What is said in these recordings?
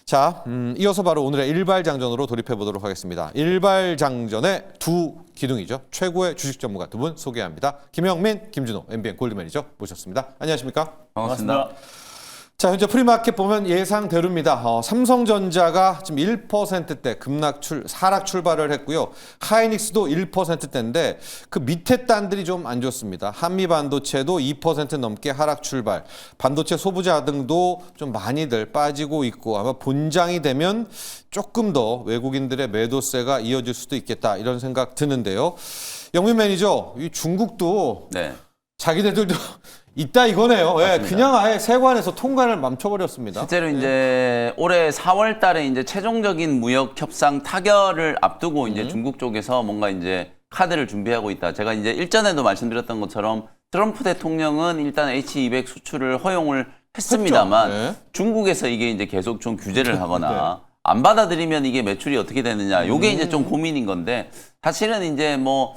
자, 이어서 바로 오늘의 일발장전으로 돌입해 보도록 하겠습니다. 일발장전의 두 기둥이죠. 최고의 주식 전문가 두 분 소개합니다. 김영민, 김준호, MBN 골드매니저 모셨습니다. 안녕하십니까? 반갑습니다. 자, 현재 프리마켓 보면 예상대로입니다. 삼성전자가 지금 1%대 하락 출발을 했고요. 하이닉스도 1%대인데 그 밑에 단들이 좀 안 좋습니다. 한미반도체도 2% 넘게 하락 출발. 반도체 소부자 등도 좀 많이들 빠지고 있고 아마 본장이 되면 조금 더 외국인들의 매도세가 이어질 수도 있겠다 이런 생각 드는데요. 영민 매니저, 이 중국도 자기네들도 있다 이거네요. 예, 그냥 아예 세관에서 통관을 멈춰버렸습니다. 실제로 이제 올해 4월 달에 이제 최종적인 무역 협상 타결을 앞두고 이제 중국 쪽에서 뭔가 이제 카드를 준비하고 있다. 제가 이제 일전에도 말씀드렸던 것처럼 트럼프 대통령은 일단 H200 수출을 허용을 했습니다만 중국에서 이게 이제 계속 좀 규제를 하거나 안 받아들이면 이게 매출이 어떻게 되느냐. 요게 이제 좀 고민인 건데 사실은 이제 뭐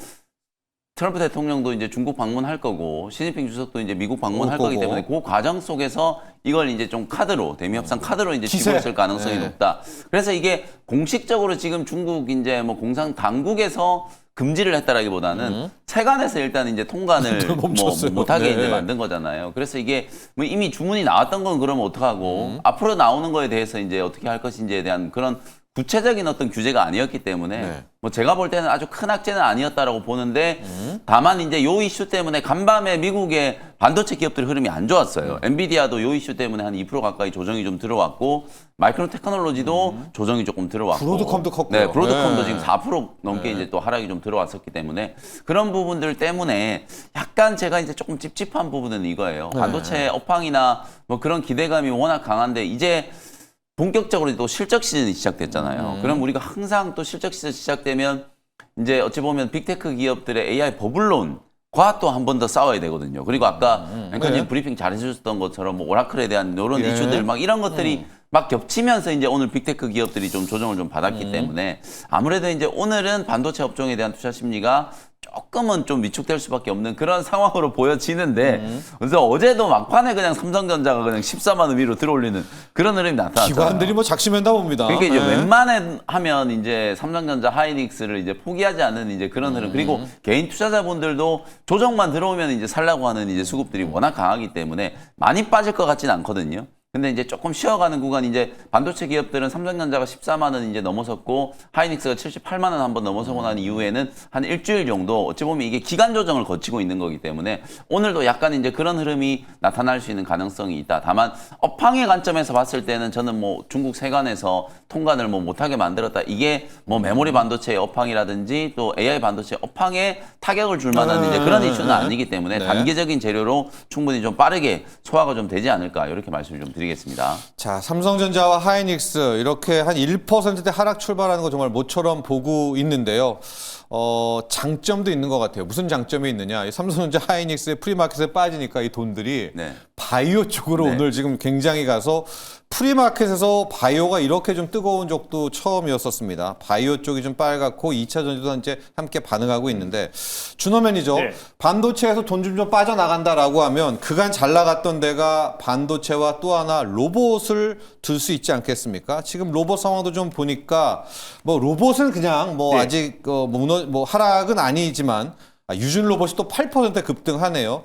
트럼프 대통령도 이제 중국 방문할 거고 시진핑 주석도 이제 미국 방문할 거기 때문에 그 과정 속에서 이걸 이제 좀 카드로 대미 협상 카드로 이제 쥐고 있을 가능성이 높다. 그래서 이게 공식적으로 지금 중국 이제 뭐 공상 당국에서 금지를 했다라기보다는 세관에서 일단 이제 통관을 뭐 못하게 이제 만든 거잖아요. 그래서 이게 뭐 이미 주문이 나왔던 건 그러면 어떡하고 앞으로 나오는 거에 대해서 이제 어떻게 할 것인지에 대한 그런 구체적인 어떤 규제가 아니었기 때문에 뭐 제가 볼 때는 아주 큰 악재는 아니었다라고 보는데 다만 이제 요 이슈 때문에 간밤에 미국의 반도체 기업들의 흐름이 안 좋았어요. 엔비디아도 요 이슈 때문에 한 2% 가까이 조정이 좀 들어왔고 마이크론 테크놀로지도 조정이 조금 들어왔고 브로드컴도 컸고요. 네, 브로드컴도 지금 4% 넘게 이제 또 하락이 좀 들어왔었기 때문에 그런 부분들 때문에 약간 제가 이제 조금 찝찝한 부분은 이거예요. 반도체 업황이나 뭐 그런 기대감이 워낙 강한데 이제 본격적으로 또 실적 시즌이 시작됐잖아요. 그럼 우리가 항상 또 실적 시즌 시작되면 이제 어찌 보면 빅테크 기업들의 AI 버블론과 또 한 번 더 싸워야 되거든요. 그리고 아까 앵커님 브리핑 잘 해주셨던 것처럼 뭐 오라클에 대한 이런 이슈들 막 이런 것들이 막 겹치면서 이제 오늘 빅테크 기업들이 좀 조정을 좀 받았기 때문에 아무래도 이제 오늘은 반도체 업종에 대한 투자 심리가 조금은 좀 위축될 수밖에 없는 그런 상황으로 보여지는데 그래서 어제도 막판에 그냥 삼성전자가 그냥 14만 원 위로 들어올리는 그런 흐름이 나타났잖아요. 기관들이 뭐 작심했나 봅니다. 그러니까 이제 웬만해 하면 이제 삼성전자, 하이닉스를 이제 포기하지 않는 이제 그런 흐름. 그리고 개인 투자자분들도 조정만 들어오면 이제 살라고 하는 이제 수급들이 워낙 강하기 때문에 많이 빠질 것 같지는 않거든요. 근데 이제 조금 쉬어가는 구간 이제 반도체 기업들은 삼성전자가 14만 원 이제 넘어섰고 하이닉스가 78만 원 한번 넘어서고 난 이후에는 한 일주일 정도 어찌 보면 이게 기간 조정을 거치고 있는 거기 때문에 오늘도 약간 이제 그런 흐름이 나타날 수 있는 가능성이 있다. 다만 업황의 관점에서 봤을 때는 저는 뭐 중국 세관에서 통관을 뭐 못하게 만들었다. 이게 뭐 메모리 반도체의 업황이라든지 또 AI 반도체 업황에 타격을 줄 만한 이제 그런 이슈는 아니기 때문에 단기적인 재료로 충분히 좀 빠르게 소화가 좀 되지 않을까 이렇게 말씀을 좀 드리겠습니다. 자, 삼성전자와 하이닉스 이렇게 한 1%대 하락 출발하는 거 정말 모처럼 보고 있는데요. 장점도 있는 것 같아요. 무슨 장점이 있느냐? 이 삼성전자, 하이닉스의 프리마켓에 빠지니까 이 돈들이 바이오 쪽으로 오늘 지금 굉장히 가서 프리마켓에서 바이오가 이렇게 좀 뜨거운 적도 처음이었었습니다. 바이오 쪽이 좀 빨갛고 2차 전지도 이제 함께 반응하고 있는데 준호 매니저, 반도체에서 돈 좀 빠져나간다라고 하면 그간 잘 나갔던 데가 반도체와 또 하나 로봇을 둘 수 있지 않겠습니까? 지금 로봇 상황도 좀 보니까 뭐 로봇은 그냥 뭐 아직 뭐 하락은 아니지만 유진 로봇이 또 8% 급등하네요.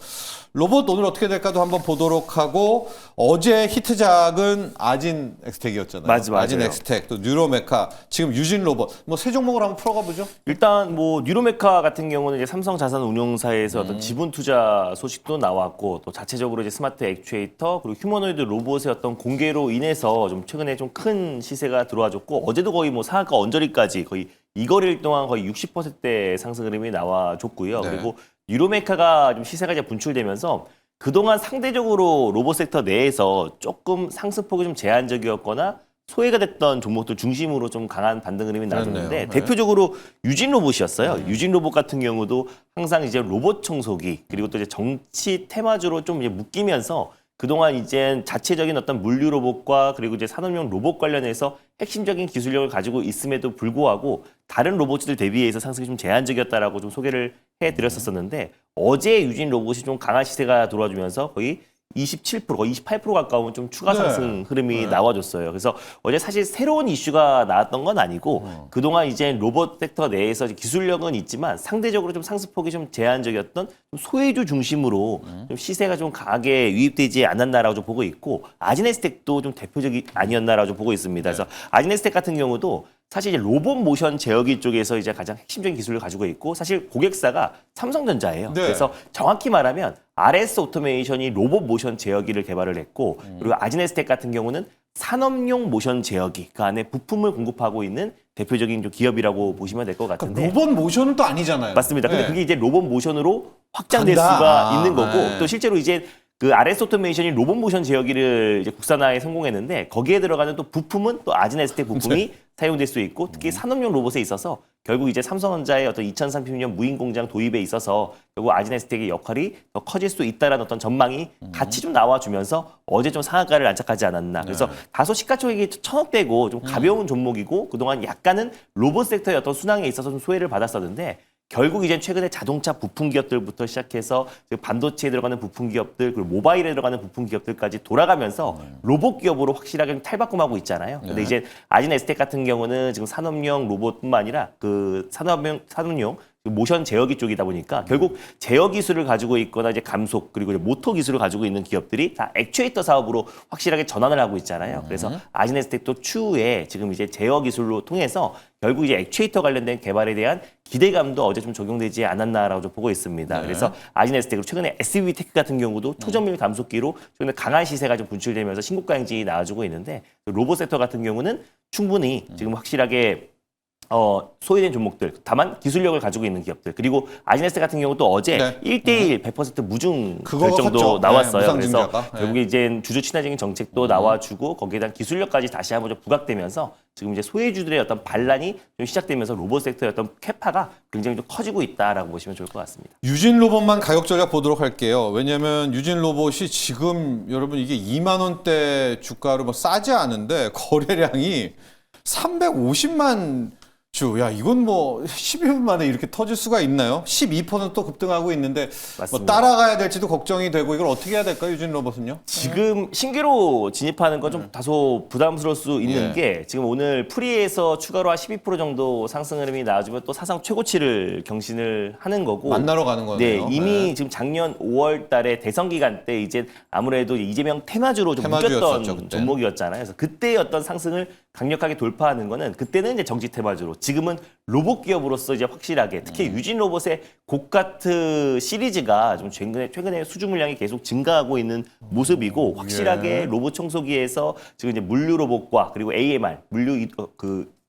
로봇 오늘 어떻게 될까도 한번 보도록 하고 어제 히트작은 아진 엑스텍이었잖아요. 맞아요. 아진 엑스텍, 또 뉴로메카, 지금 유진 로봇 뭐 세 종목을 한번 풀어가 보죠. 일단 뭐 뉴로메카 같은 경우는 이제 삼성자산운용사에서 어떤 지분 투자 소식도 나왔고 또 자체적으로 이제 스마트 액추에이터 그리고 휴머노이드 로봇의 어떤 공개로 인해서 좀 최근에 좀 큰 시세가 들어와줬고 어제도 거의 뭐 상한가 언저리까지 거의 2거래일 동안 거의 60%대 상승 흐름이 나와줬고요. 그리고 뉴로메카가 좀 시세가 이제 분출되면서 그동안 상대적으로 로봇 섹터 내에서 조금 상승폭이 좀 제한적이었거나 소외가 됐던 종목들 중심으로 좀 강한 반등 흐름이 나왔는데 대표적으로 유진 로봇이었어요. 유진 로봇 같은 경우도 항상 이제 로봇 청소기 그리고 또 이제 정치 테마주로 좀 이제 묶이면서 그동안 이제 자체적인 어떤 물류 로봇과 그리고 이제 산업용 로봇 관련해서 핵심적인 기술력을 가지고 있음에도 불구하고 다른 로봇들 대비해서 상승이 좀 제한적이었다라고 좀 소개를 해드렸었는데 어제 유진 로봇이 좀 강한 시세가 들어와주면서 거의 27%, 거의 28% 가까운 좀 추가 네. 상승 흐름이 나와줬어요. 그래서 어제 사실 새로운 이슈가 나왔던 건 아니고 그동안 이제 로봇 섹터 내에서 기술력은 있지만 상대적으로 좀 상승폭이 좀 제한적이었던 좀 소외주 중심으로 좀 시세가 좀 강하게 유입되지 않았나라고 좀 보고 있고 아지네스텍도 좀 대표적이 아니었나라고 좀 보고 있습니다. 그래서 아지네스텍 같은 경우도 사실 이제 로봇 모션 제어기 쪽에서 이제 가장 핵심적인 기술을 가지고 있고 사실 고객사가 삼성전자예요. 네. 그래서 정확히 말하면 RS 오토메이션이 로봇 모션 제어기를 개발을 했고 그리고 아지네스텍 같은 경우는 산업용 모션 제어기 그 안에 부품을 공급하고 있는 대표적인 좀 기업이라고 보시면 될 것 같은데 로봇 모션은 또 아니잖아요. 맞습니다. 근데 네. 그게 이제 로봇 모션으로 확장될 간다. 수가 아, 있는 거고 네. 또 실제로 이제 그 RS 오토메이션이 로봇 모션 제어기를 이제 국산화에 성공했는데 거기에 들어가는 또 부품은 또 아지네스텍 부품이 사용될 수 있고 특히 산업용 로봇에 있어서 결국 이제 삼성전자의 어떤 2030년 무인 공장 도입에 있어서 결국 아지네스텍의 역할이 더 커질 수 있다라는 어떤 전망이 같이 좀 나와주면서 어제 좀 상한가를 안착하지 않았나. 그래서 다소 시가총액이 1,000억대고 좀 가벼운 종목이고 그동안 약간은 로봇 섹터의 어떤 순항에 있어서 좀 소외를 받았었는데 결국 이제 최근에 자동차 부품 기업들부터 시작해서 반도체에 들어가는 부품 기업들 그리고 모바일에 들어가는 부품 기업들까지 돌아가면서 로봇 기업으로 확실하게 좀 탈바꿈하고 있잖아요. 근데 이제 아지네스텍 같은 경우는 지금 산업용 로봇뿐만 아니라 그 산업용 모션 제어기 쪽이다 보니까 결국 제어 기술을 가지고 있거나 이제 감속 그리고 이제 모터 기술을 가지고 있는 기업들이 다 액추에이터 사업으로 확실하게 전환을 하고 있잖아요. 그래서 아지네스텍도 추후에 지금 이제 제어 기술로 통해서 결국 이제 액추에이터 관련된 개발에 대한 기대감도 어제 좀 적용되지 않았나라고 좀 보고 있습니다. 그래서 아지네스텍으로 최근에 SV테크 같은 경우도 초전밀 감속기로 최근에 강한 시세가 좀 분출되면서 신고가 행진이 나와주고 있는데 로봇 섹터 같은 경우는 충분히 지금 확실하게 소외된 종목들, 다만 기술력을 가지고 있는 기업들. 그리고 아지네스텍 같은 경우 또 어제 네. 1대1 100% 무중 그거가 결정도 컸죠. 나왔어요. 네, 그래서 무상증자가. 네. 결국에 이제 주주 친화적인 정책도 나와주고 거기에 대한 기술력까지 다시 한번 좀 부각되면서 지금 이제 소외주들의 어떤 반란이 좀 시작되면서 로봇 섹터의 어떤 캐파가 굉장히 좀 커지고 있다라고 보시면 좋을 것 같습니다. 유진 로봇만 가격 전략 보도록 할게요. 왜냐하면 유진 로봇이 지금 여러분 이게 2만 원대 주가로 뭐 싸지 않은데 거래량이 350만 주. 야 이건 뭐 12분 만에 이렇게 터질 수가 있나요? 12% 급등하고 있는데 뭐 맞습니다. 따라가야 될지도 걱정이 되고 이걸 어떻게 해야 될까요, 유진 로봇은요? 지금 신규로 진입하는 건 좀 다소 부담스러울 수 있는 예. 게 지금 오늘 프리에서 추가로 한 12% 정도 상승 흐름이 나와주면 또 사상 최고치를 경신을 하는 거고 만나러 가는 거네요. 네, 이미 지금 작년 5월 달에 대선 기간 때 이제 아무래도 이재명 테마주로 좀 테마주였었죠, 묶였던 그때. 종목이었잖아요. 그래서 그때의 어떤 상승을 강력하게 돌파하는 거는 그때는 이제 정치 테마주로 지금은 로봇 기업으로서 이제 확실하게 특히 유진 로봇의 고가트 시리즈가 좀 최근에 수주 물량이 계속 증가하고 있는 모습이고 확실하게 로봇 청소기에서 지금 이제 물류 로봇과 그리고 AMR 물류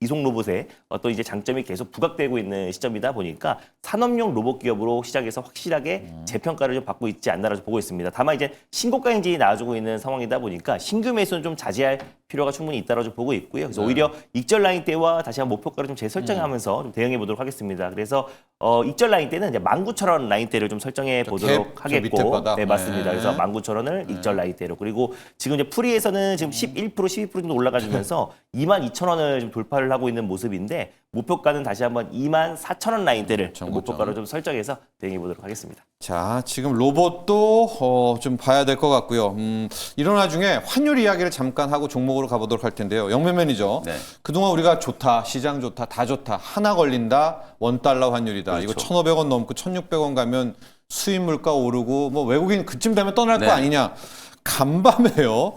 이송 로봇의 어떤 이제 장점이 계속 부각되고 있는 시점이다 보니까 산업용 로봇 기업으로 시작해서 확실하게 재평가를 좀 받고 있지 않나라고 보고 있습니다. 다만 이제 신고가 행진이 나와주고 있는 상황이다 보니까 신규 매수는 좀 자제할 필요가 충분히 있다고 보고 있고요. 그래서 오히려 익절 라인 때와 다시 한번 목표가를 좀 재설정하면서 좀 대응해 보도록 하겠습니다. 그래서 익절 라인 때는 이제 19,000원 라인 때를 좀 설정해 보도록 저 밑에 하겠고, 바닥. 네 맞습니다. 네. 그래서 19,000원을 익절 라인 때로 그리고 지금 이제 프리에서는 지금 11%, 12% 정도 올라가주면서 22,000원을 좀 돌파를 하고 있는 모습인데 목표가는 다시 한번 24,000원 라인대를 목표가로 좀 설정해서 대응해 보도록 하겠습니다. 자, 지금 로봇도 좀 봐야 될 것 같고요. 이런 와중에 환율 이야기를 잠깐 하고 종목으로 가보도록 할 텐데요. 영면 매니저, 네. 그동안 우리가 좋다, 시장 좋다, 다 좋다, 하나 걸린다, 원달러 환율이다. 이거 그렇죠. 1,500원 넘고 1,600원 가면 수입 물가 오르고 뭐 외국인 그쯤 되면 떠날 네. 거 아니냐. 간밤에요.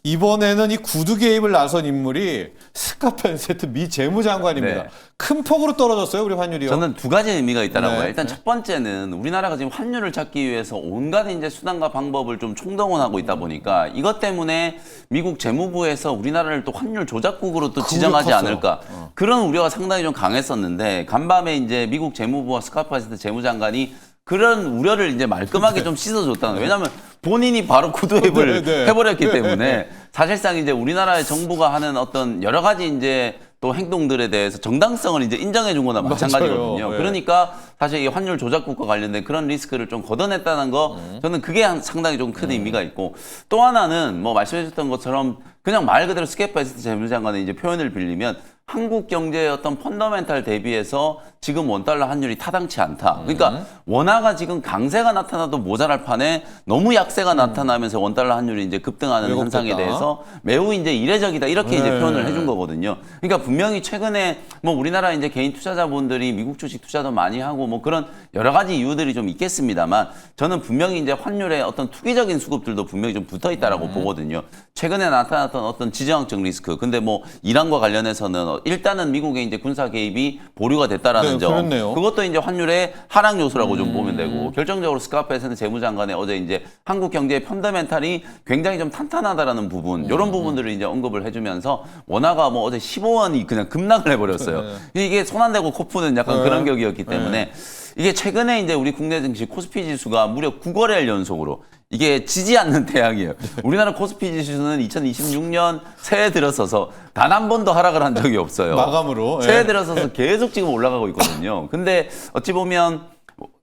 이번에는 이 구두 개입을 나선 인물이 스카펜세트 미 재무장관입니다. 네. 큰 폭으로 떨어졌어요, 우리 환율이요. 저는 두 가지 의미가 있다라고 네. 봐요. 일단 첫 번째는 우리나라가 지금 환율을 찾기 위해서 온갖 이제 수단과 방법을 좀 총동원하고 있다 보니까 이것 때문에 미국 재무부에서 우리나라를 또 환율 조작국으로 또 지정하지 컸어요. 않을까 그런 우려가 상당히 좀 강했었는데 간밤에 이제 미국 재무부와 스카펜세트 재무장관이 그런 우려를 이제 말끔하게 좀 씻어줬다는 거예요. 왜냐하면 본인이 바로 구두앱을 네. 해버렸기 때문에 사실상 이제 우리나라의 정부가 하는 어떤 여러 가지 이제 또 행동들에 대해서 정당성을 이제 인정해 준 거나 마찬가지거든요. 맞아요. 네. 그러니까 사실 이 환율 조작국과 관련된 그런 리스크를 좀 걷어냈다는 거 저는 그게 상당히 좀 큰 의미가 있고 또 하나는 뭐 말씀해 주셨던 것처럼 그냥 말 그대로 스케파이스트 재무장관의 이제 표현을 빌리면 한국 경제의 어떤 펀더멘탈 대비해서 지금 원달러 환율이 타당치 않다. 그러니까 원화가 지금 강세가 나타나도 모자랄 판에 너무 약세가 나타나면서 원달러 환율이 이제 급등하는 왜곡됐다. 현상에 대해서 매우 이제 이례적이다 이렇게 이제 표현을 해준 거거든요. 그러니까 분명히 최근에 뭐 우리나라 이제 개인 투자자분들이 미국 주식 투자도 많이 하고 뭐 그런 여러 가지 이유들이 좀 있겠습니다만 저는 분명히 이제 환율에 어떤 투기적인 수급들도 분명히 좀 붙어 있다라고 보거든요. 최근에 나타났던 어떤 지정학적 리스크. 근데 뭐 이란과 관련해서는 일단은 미국의 이제 군사 개입이 보류가 됐다라는 네, 점. 그렇네요. 그것도 이제 환율의 하락 요소라고 좀 보면 되고 결정적으로 스카페스는 재무장관이 어제 이제 한국 경제의 펀더멘탈이 굉장히 좀 탄탄하다라는 부분 이런 부분들을 이제 언급을 해주면서 원화가 뭐 어제 15원이 그냥 급락을 해버렸어요. 이게 손 안 대고 코 푸는 약간 그런 격이었기 때문에 이게 최근에 이제 우리 국내 증시 코스피 지수가 무려 9거래일 연속으로 이게 지지 않는 태양이에요. 우리나라 코스피 지수는 2026년 새해 들어서서 단 한 번도 하락을 한 적이 없어요. 마감으로. 새해 들어서서 계속 지금 올라가고 있거든요. 근데 어찌 보면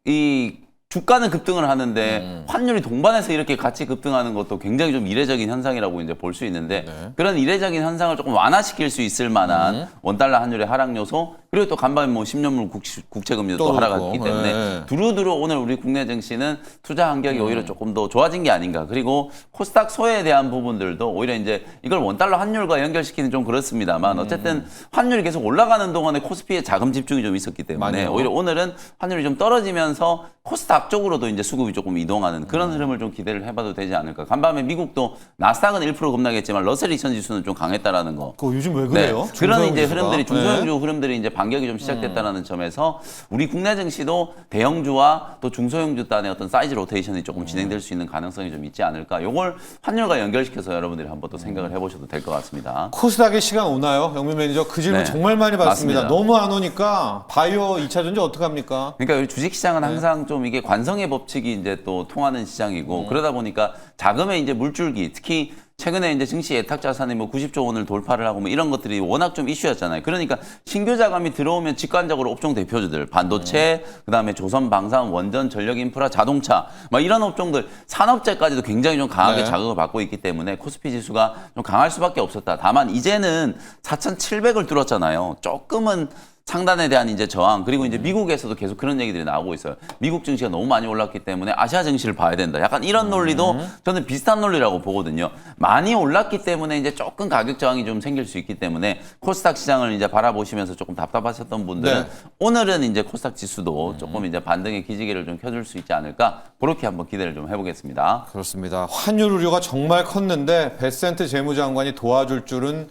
이 주가는 급등을 하는데 환율이 동반해서 이렇게 같이 급등하는 것도 굉장히 좀 이례적인 현상이라고 이제 볼 수 있는데 그런 이례적인 현상을 조금 완화시킬 수 있을 만한 원달러 환율의 하락 요소 그리고 또 간밤에 뭐 10년물 국채금리도 또 또 하락했기 그렇고. 때문에 네. 두루두루 오늘 우리 국내 증시는 투자 환경이 오히려 조금 더 좋아진 게 아닌가. 그리고 코스닥 소외에 대한 부분들도 오히려 이제 이걸 원달러 환율과 연결시키는 좀 그렇습니다만 어쨌든 환율이 계속 올라가는 동안에 코스피에 자금 집중이 좀 있었기 때문에 맞아요. 오히려 오늘은 환율이 좀 떨어지면서 코스닥 쪽으로도 이제 수급이 조금 이동하는 그런 흐름을 좀 기대를 해봐도 되지 않을까. 간밤에 미국도 나스닥은 1% 급락했지만 러셀 2000 지수는 좀 강했다라는 거. 그거 요즘 왜 그래요? 네. 그런 이제 중소형주가? 흐름들이 중소형주 흐름들이 이제 반격이 좀 시작됐다는 점에서 우리 국내 증시도 대형주와 또 중소형주 단의 어떤 사이즈 로테이션이 조금 진행될 수 있는 가능성이 좀 있지 않을까. 요걸 환율과 연결시켜서 여러분들이 한번 또 생각을 해보셔도 될 것 같습니다. 코스닥의 시간 오나요? 영민 매니저 그 질문 네. 정말 많이 받습니다. 맞습니다. 너무 안 오니까 바이오 2차 전지 어떡합니까? 그러니까 우리 주식시장은 항상 좀 이게 관성의 법칙이 이제 또 통하는 시장이고 그러다 보니까 자금의 이제 물줄기 특히 최근에 이제 증시 예탁 자산이 뭐 90조 원을 돌파를 하고 뭐 이런 것들이 워낙 좀 이슈였잖아요. 그러니까 신규 자금이 들어오면 직관적으로 업종 대표주들 반도체, 그다음에 조선 방산, 원전, 전력 인프라, 자동차 막 이런 업종들 산업재까지도 굉장히 좀 강하게 네. 자극을 받고 있기 때문에 코스피 지수가 좀 강할 수밖에 없었다. 다만 이제는 4,700을 뚫었잖아요. 조금은 상단에 대한 이제 저항 그리고 이제 미국에서도 계속 그런 얘기들이 나오고 있어요. 미국 증시가 너무 많이 올랐기 때문에 아시아 증시를 봐야 된다. 약간 이런 논리도 저는 비슷한 논리라고 보거든요. 많이 올랐기 때문에 이제 조금 가격 저항이 좀 생길 수 있기 때문에 코스닥 시장을 이제 바라보시면서 조금 답답하셨던 분들은 네. 오늘은 이제 코스닥 지수도 조금 이제 반등의 기지개를 좀 켜줄 수 있지 않을까 그렇게 한번 기대를 좀 해보겠습니다. 그렇습니다. 환율 우려가 정말 컸는데 베센트 재무장관이 도와줄 줄은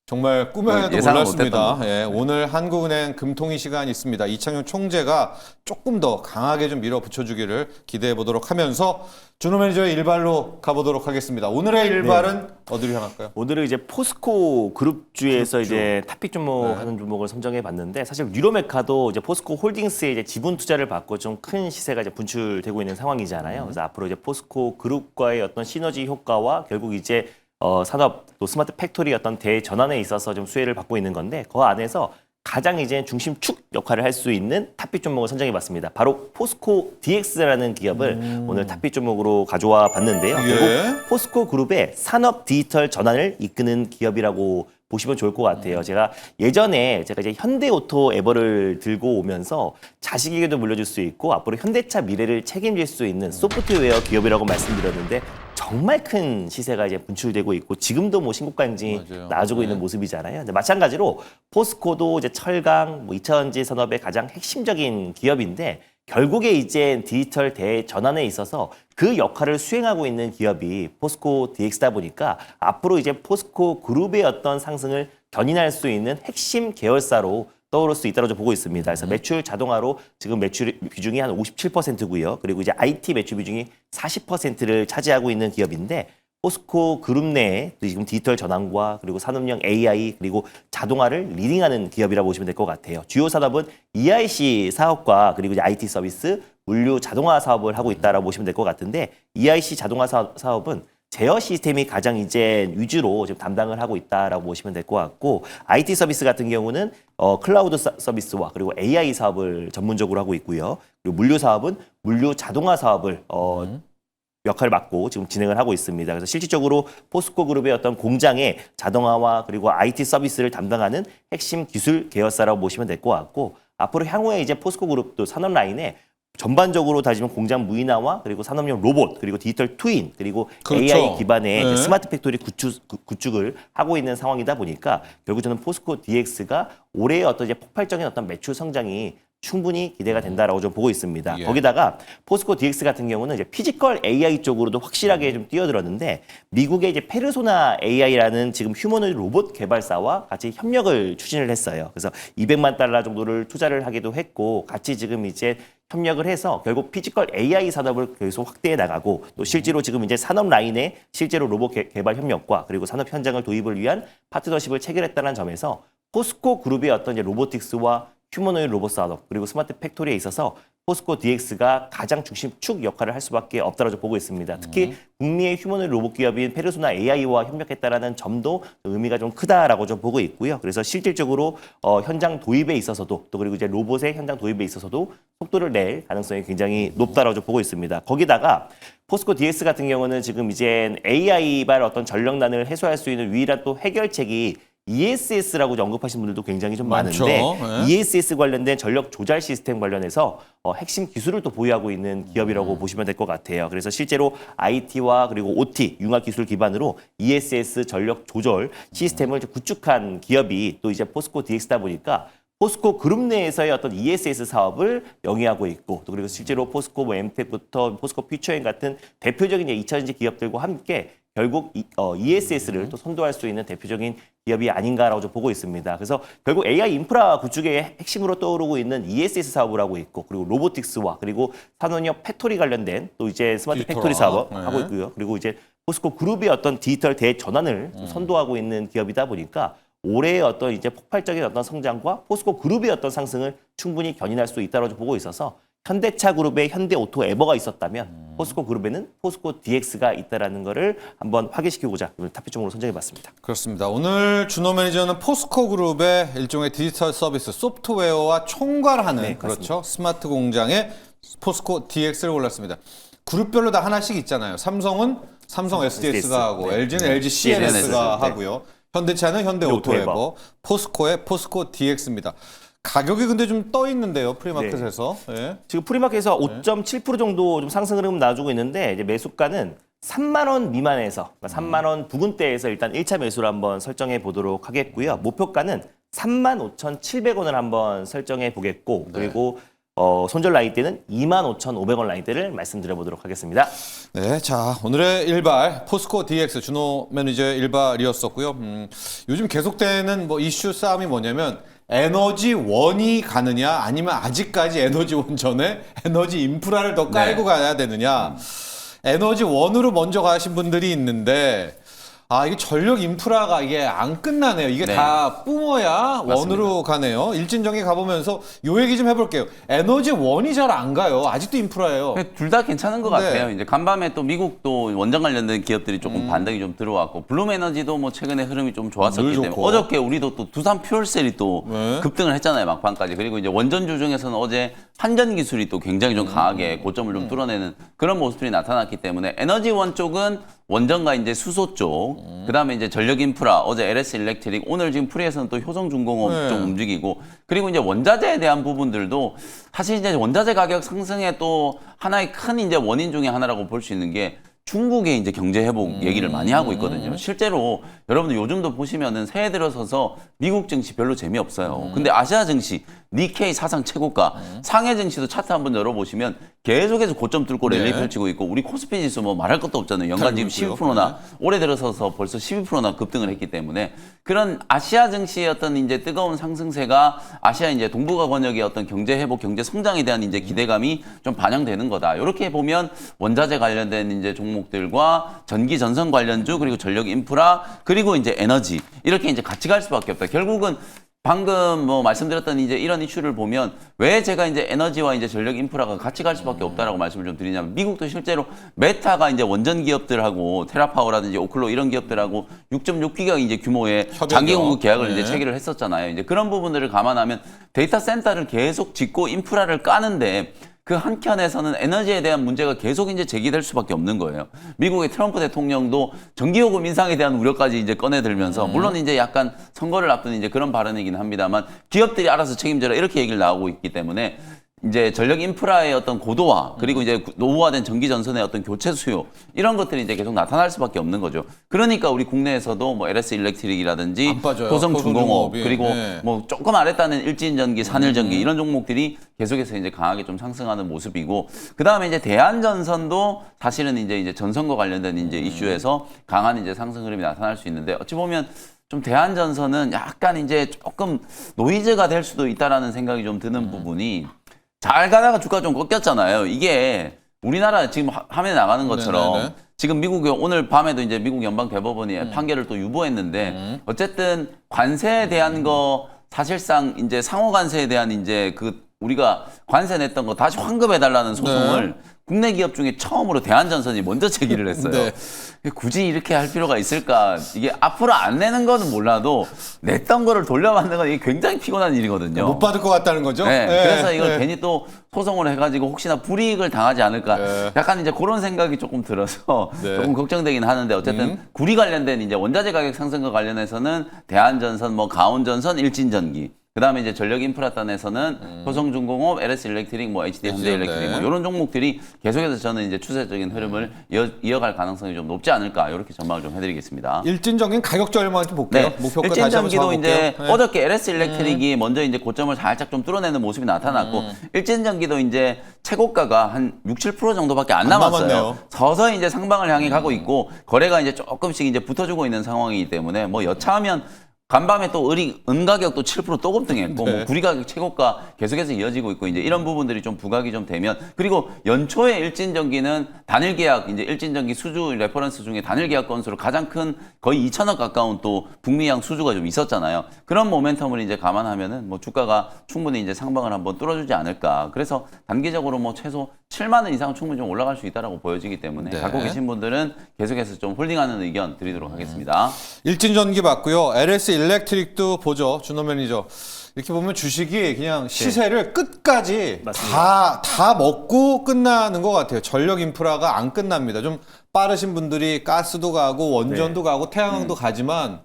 정말 꿈에도 예상을 몰랐습니다. 못했던 예, 오늘 한국은행 금통위 시간이 있습니다. 이창용 총재가 조금 더 강하게 좀 밀어붙여주기를 기대해 보도록 하면서 준호 매니저의 일발로 가보도록 하겠습니다. 오늘의 일발은 어디로 향할까요? 오늘은 이제 포스코 그룹주에서 이제 탑픽 종목하는 종목을 선정해 봤는데 사실 뉴로메카도 이제 포스코 홀딩스의 이제 지분 투자를 받고 좀 큰 시세가 이제 분출되고 있는 상황이잖아요. 그래서 앞으로 이제 포스코 그룹과의 어떤 시너지 효과와 결국 이제 산업 또 스마트 팩토리 어떤 대전환에 있어서 좀 수혜를 받고 있는 건데 그 안에서 가장 이제 중심축 역할을 할 수 있는 탑픽 종목을 선정해 봤습니다. 바로 포스코 DX라는 기업을 오늘 탑픽 종목으로 가져와 봤는데요. 예. 결국 포스코 그룹의 산업 디지털 전환을 이끄는 기업이라고 보시면 좋을 것 같아요. 제가 예전에 제가 이제 현대오토 에버를 들고 오면서 자식에게도 물려줄 수 있고 앞으로 현대차 미래를 책임질 수 있는 소프트웨어 기업이라고 말씀드렸는데 정말 큰 시세가 이제 분출되고 있고 지금도 뭐 신고가 행진이 맞아요. 나와주고 있는 모습이잖아요. 근데 마찬가지로 포스코도 이제 철강, 뭐 2차전지 산업의 가장 핵심적인 기업인데 결국에 이제 디지털 대전환에 있어서 그 역할을 수행하고 있는 기업이 포스코 DX다 보니까 앞으로 이제 포스코 그룹의 어떤 상승을 견인할 수 있는 핵심 계열사로 떠오를 수 있다고 보고 있습니다. 그래서 매출 자동화로 지금 매출 비중이 한 57%고요. 그리고 이제 IT 매출 비중이 40%를 차지하고 있는 기업인데 포스코 그룹 내에 지금 디지털 전환과 그리고 산업용 AI 그리고 자동화를 리딩하는 기업이라고 보시면 될 것 같아요. 주요 산업은 EIC 사업과 그리고 이제 IT 서비스, 물류 자동화 사업을 하고 있다라고 보시면 될 것 같은데 EIC 자동화 사업은 제어 시스템이 가장 이제 위주로 지금 담당을 하고 있다라고 보시면 될 것 같고 IT 서비스 같은 경우는 클라우드 서비스와 그리고 AI 사업을 전문적으로 하고 있고요. 그리고 물류 사업은 물류 자동화 사업을 역할을 맡고 지금 진행을 하고 있습니다. 그래서 실질적으로 포스코 그룹의 어떤 공장의 자동화와 그리고 IT 서비스를 담당하는 핵심 기술 계열사라고 보시면 될 것 같고 앞으로 향후에 이제 포스코 그룹도 산업 라인에 전반적으로 따지면 공장 무인화와 그리고 산업용 로봇 그리고 디지털 트윈 그리고 그렇죠. AI 기반의 네. 스마트 팩토리 구축을 하고 있는 상황이다 보니까 결국 저는 포스코 DX가 올해의 어떤 이제 폭발적인 어떤 매출 성장이 충분히 기대가 된다라고 좀 보고 있습니다. 예. 거기다가 포스코 DX 같은 경우는 이제 피지컬 AI 쪽으로도 확실하게 좀 뛰어들었는데 미국의 이제 페르소나 AI라는 지금 휴머노이드 로봇 개발사와 같이 협력을 추진을 했어요. 그래서 200만 달러 정도를 투자를 하기도 했고 같이 지금 이제 협력을 해서 결국 피지컬 AI 산업을 계속 확대해 나가고 또 실제로 지금 이제 산업 라인에 실제로 로봇 개발 협력과 그리고 산업 현장을 도입을 위한 파트너십을 체결했다는 점에서 포스코 그룹의 어떤 이제 로보틱스와 휴머노이드 로봇 산업 그리고 스마트 팩토리에 있어서 포스코 DX가 가장 중심축 역할을 할 수밖에 없다고 보고 있습니다. 특히 북미의 휴머노이드 로봇 기업인 페르소나 AI와 협력했다라는 점도 의미가 좀 크다라고 좀 보고 있고요. 그래서 실질적으로 현장 도입에 있어서도 또 그리고 이제 로봇의 현장 도입에 있어서도 속도를 낼 가능성이 굉장히 높다라고 좀 보고 있습니다. 거기다가 포스코 DX 같은 경우는 지금 이제 AI발 어떤 전력난을 해소할 수 있는 유일한 또 해결책이 ESS라고 언급하신 분들도 굉장히 좀 많죠. 많은데 네. ESS 관련된 전력 조달 시스템 관련해서 핵심 기술을 또 보유하고 있는 기업이라고 보시면 될 것 같아요. 그래서 실제로 IT와 그리고 OT, 융합 기술 기반으로 ESS 전력 조절 시스템을 구축한 기업이 또 이제 포스코 DX다 보니까 포스코 그룹 내에서의 어떤 ESS 사업을 영위하고 있고 또 그리고 실제로 포스코 뭐 엠텍부터 포스코 퓨처엔 같은 대표적인 2차전지 기업들과 함께 결국 ESS를 또 선도할 수 있는 대표적인 기업이 아닌가라고 좀 보고 있습니다. 그래서 결국 AI 인프라 구축의 핵심으로 떠오르고 있는 ESS 사업을 하고 있고 그리고 로보틱스와 그리고 산업용 팩토리 관련된 또 이제 스마트 디지털화. 팩토리 사업 네. 하고 있고요. 그리고 이제 포스코 그룹의 어떤 디지털 대전환을 선도하고 있는 기업이다 보니까 올해의 어떤 이제 폭발적인 어떤 성장과 포스코 그룹의 어떤 상승을 충분히 견인할 수 있다고 보고 있어서 현대차 그룹에 현대오토 에버가 있었다면 포스코 그룹에는 포스코 DX가 있다라는 거를 한번 확인시키고자 오늘 탑픽종으로 선정해봤습니다. 그렇습니다. 오늘 준호 매니저는 포스코 그룹의 일종의 디지털 서비스 소프트웨어와 총괄하는 네, 그렇죠. 스마트 공장의 포스코 DX를 골랐습니다. 그룹별로 다 하나씩 있잖아요. 삼성은 삼성 SDS가 하고 네. LG는 LG CNS가 네. 하고요. 현대차는 현대 오토에버, 포스코의 포스코 DX입니다. 가격이 근데 좀 떠 있는데요, 프리마켓에서. 예. 지금 프리마켓에서 5.7% 정도 좀 상승 흐름 나와주고 있는데 이제 매수가는 3만 원 미만에서 그러니까 3만 원 부근대에서 일단 1차 매수를 한번 설정해 보도록 하겠고요. 목표가는 35,700원을 한번 설정해 보겠고 그리고 손절 라인대는 25,500원 라인대를 말씀드려 보도록 하겠습니다. 네, 자 오늘의 일발 포스코 DX 준호 매니저의 일발이었었고요. 요즘 계속되는 뭐 이슈 싸움이 뭐냐면 에너지 원이 가느냐 아니면 아직까지 에너지 원 전에 에너지 인프라를 더 깔고 가야 되느냐. 에너지 원으로 먼저 가신 분들이 있는데 이게 전력 인프라가 이게 안 끝나네요. 이게 네. 다 뿜어야 원으로 가네요. 일진정에 가보면서 요 얘기 좀 해볼게요. 에너지 원이 잘 안 가요. 아직도 인프라예요. 둘 다 괜찮은 것 네. 같아요. 이제 간밤에 또 미국도 원전 관련된 기업들이 조금 반등이 좀 들어왔고 블룸에너지도 뭐 최근에 흐름이 좀 좋았었기 늘 때문에 좋고. 어저께 우리도 또 두산 퓨얼셀이 또 네. 급등을 했잖아요 막판까지. 그리고 이제 원전주 중에서는 어제 한전 기술이 또 굉장히 좀 강하게 고점을 좀 뚫어내는 그런 모습들이 나타났기 때문에 에너지원 쪽은 원전과 이제 수소 쪽, 그다음에 이제 전력 인프라, 어제 LS 일렉트릭, 오늘 지금 프리에서는 또 효성중공업 네. 좀 움직이고, 그리고 이제 원자재에 대한 부분들도 사실 이제 원자재 가격 상승의 또 하나의 큰 이제 원인 중에 하나라고 볼 수 있는 게 중국의 이제 경제 회복 얘기를 많이 하고 있거든요. 실제로 여러분들 요즘도 보시면은 새해 들어서서 미국 증시 별로 재미없어요. 근데 아시아 증시, 니케이 사상 최고가, 상해 증시도 차트 한번 열어보시면 계속해서 고점 뚫고 랠리 네. 펼치고 있고 우리 코스피 지수 뭐 말할 것도 없잖아요. 연간 지금 있고요. 12%나 올해 들어서서 벌써 12%나 급등을 했기 때문에 그런 아시아 증시의 어떤 이제 뜨거운 상승세가 아시아 이제 동북아 권역의 어떤 경제 회복, 경제 성장에 대한 이제 기대감이 좀 반영되는 거다. 이렇게 보면 원자재 관련된 이제 종목들과 전기 전선 관련주 그리고 전력 인프라 그리고 이제 에너지 이렇게 이제 같이 갈 수밖에 없다. 결국은 방금 뭐 말씀드렸던 이제 이런 이슈를 보면 왜 제가 이제 에너지와 이제 전력 인프라가 같이 갈 수밖에 없다라고 말씀을 좀 드리냐면 미국도 실제로 메타가 이제 원전 기업들하고 테라파워라든지 오클로 이런 기업들하고 6.6기가 이제 규모의 협약이요. 장기 공급 계약을 네. 이제 체결을 했었잖아요. 이제 그런 부분들을 감안하면 데이터 센터를 계속 짓고 인프라를 까는데 그 한켠에서는 에너지에 대한 문제가 계속 이제 제기될 수밖에 없는 거예요. 미국의 트럼프 대통령도 전기요금 인상에 대한 우려까지 이제 꺼내들면서 물론 이제 약간 선거를 앞둔 이제 그런 발언이긴 합니다만 기업들이 알아서 책임져라 이렇게 얘기를 나오고 있기 때문에 이제 전력 인프라의 어떤 고도화 그리고 이제 노후화된 전기 전선의 어떤 교체 수요 이런 것들이 이제 계속 나타날 수밖에 없는 거죠. 그러니까 우리 국내에서도 뭐 LS 일렉트릭이라든지 안 빠져요. 호성중공업 호성중공업이. 그리고 네. 뭐 조금 아래따는 일진전기, 산일전기 이런 종목들이 계속해서 이제 강하게 좀 상승하는 모습이고 그 다음에 이제 대한전선도 사실은 이제 전선과 관련된 이제 이슈에서 강한 이제 상승 흐름이 나타날 수 있는데 어찌 보면 좀 대한전선은 약간 이제 조금 노이즈가 될 수도 있다라는 생각이 좀 드는 부분이 잘 가다가 주가 좀 꺾였잖아요. 이게 우리나라 지금 화면에 나가는 것처럼 네네네. 지금 미국이 오늘 밤에도 이제 미국 연방 대법원이 판결을 또 유보했는데 어쨌든 관세에 대한 거 사실상 이제 상호 관세에 대한 이제 그 우리가 관세 냈던 거 다시 환급해달라는 소송을 국내 기업 중에 처음으로 대한전선이 먼저 제기를 했어요. 네. 굳이 이렇게 할 필요가 있을까? 이게 앞으로 안 내는 거는 몰라도 냈던 거를 돌려받는 건 이게 굉장히 피곤한 일이거든요. 못 받을 것 같다는 거죠? 네, 네. 그래서 이걸 네. 괜히 또 소송을 해가지고 혹시나 불이익을 당하지 않을까. 네. 약간 이제 그런 생각이 조금 들어서 네. 조금 걱정되긴 하는데 어쨌든 구리 관련된 이제 원자재 가격 상승과 관련해서는 대한전선, 뭐 가온전선, 일진전기. 그다음에 이제 전력 인프라단에서는 효성중공업, LS 일렉트릭, 뭐 HD 현대일렉트릭 뭐 이런 종목들이 계속해서 저는 이제 추세적인 흐름을 이어갈 가능성이 좀 높지 않을까 이렇게 전망을 좀 해드리겠습니다. 일진적인 가격적 얼마나 좀 볼게요. 목표가 다시 한번 일진전기도 잡아볼게요. 이제 네. 어저께 LS 일렉트릭이 먼저 이제 고점을 살짝 좀 뚫어내는 모습이 나타났고 일진전기도 이제 최고가가 한 6, 7% 정도밖에 안 남았어요. 남았네요. 서서히 이제 상방을 향해 가고 있고 거래가 이제 조금씩 이제 붙어주고 있는 상황이기 때문에 뭐 여차하면 간밤에 또 은 가격도 7%또 급등했고 네. 뭐 구리 가격 최고가 계속해서 이어지고 있고 이제 이런 부분들이 좀 부각이 좀 되면 그리고 연초에 일진전기는 단일 계약 이제 일진전기 수주 레퍼런스 중에 단일 계약 건수로 가장 큰 거의 2천억 가까운 또 북미양 수주가 좀 있었잖아요. 그런 모멘텀을 이제 감안하면은 뭐 주가가 충분히 이제 상방을 한번 뚫어주지 않을까. 그래서 단기적으로 뭐 최소 7만 원 이상 충분히 좀 올라갈 수 있다라고 보여지기 때문에 네. 갖고 계신 분들은 계속해서 좀 홀딩하는 의견 드리도록 하겠습니다. 일진전기 봤고요. LS 일렉트릭도 보죠. 준호 매니저. 이렇게 보면 주식이 그냥 시세를 끝까지 맞습니다. 다 먹고 끝나는 것 같아요. 전력 인프라가 안 끝납니다. 좀 빠르신 분들이 가스도 가고 원전도 가고 태양광도 가지만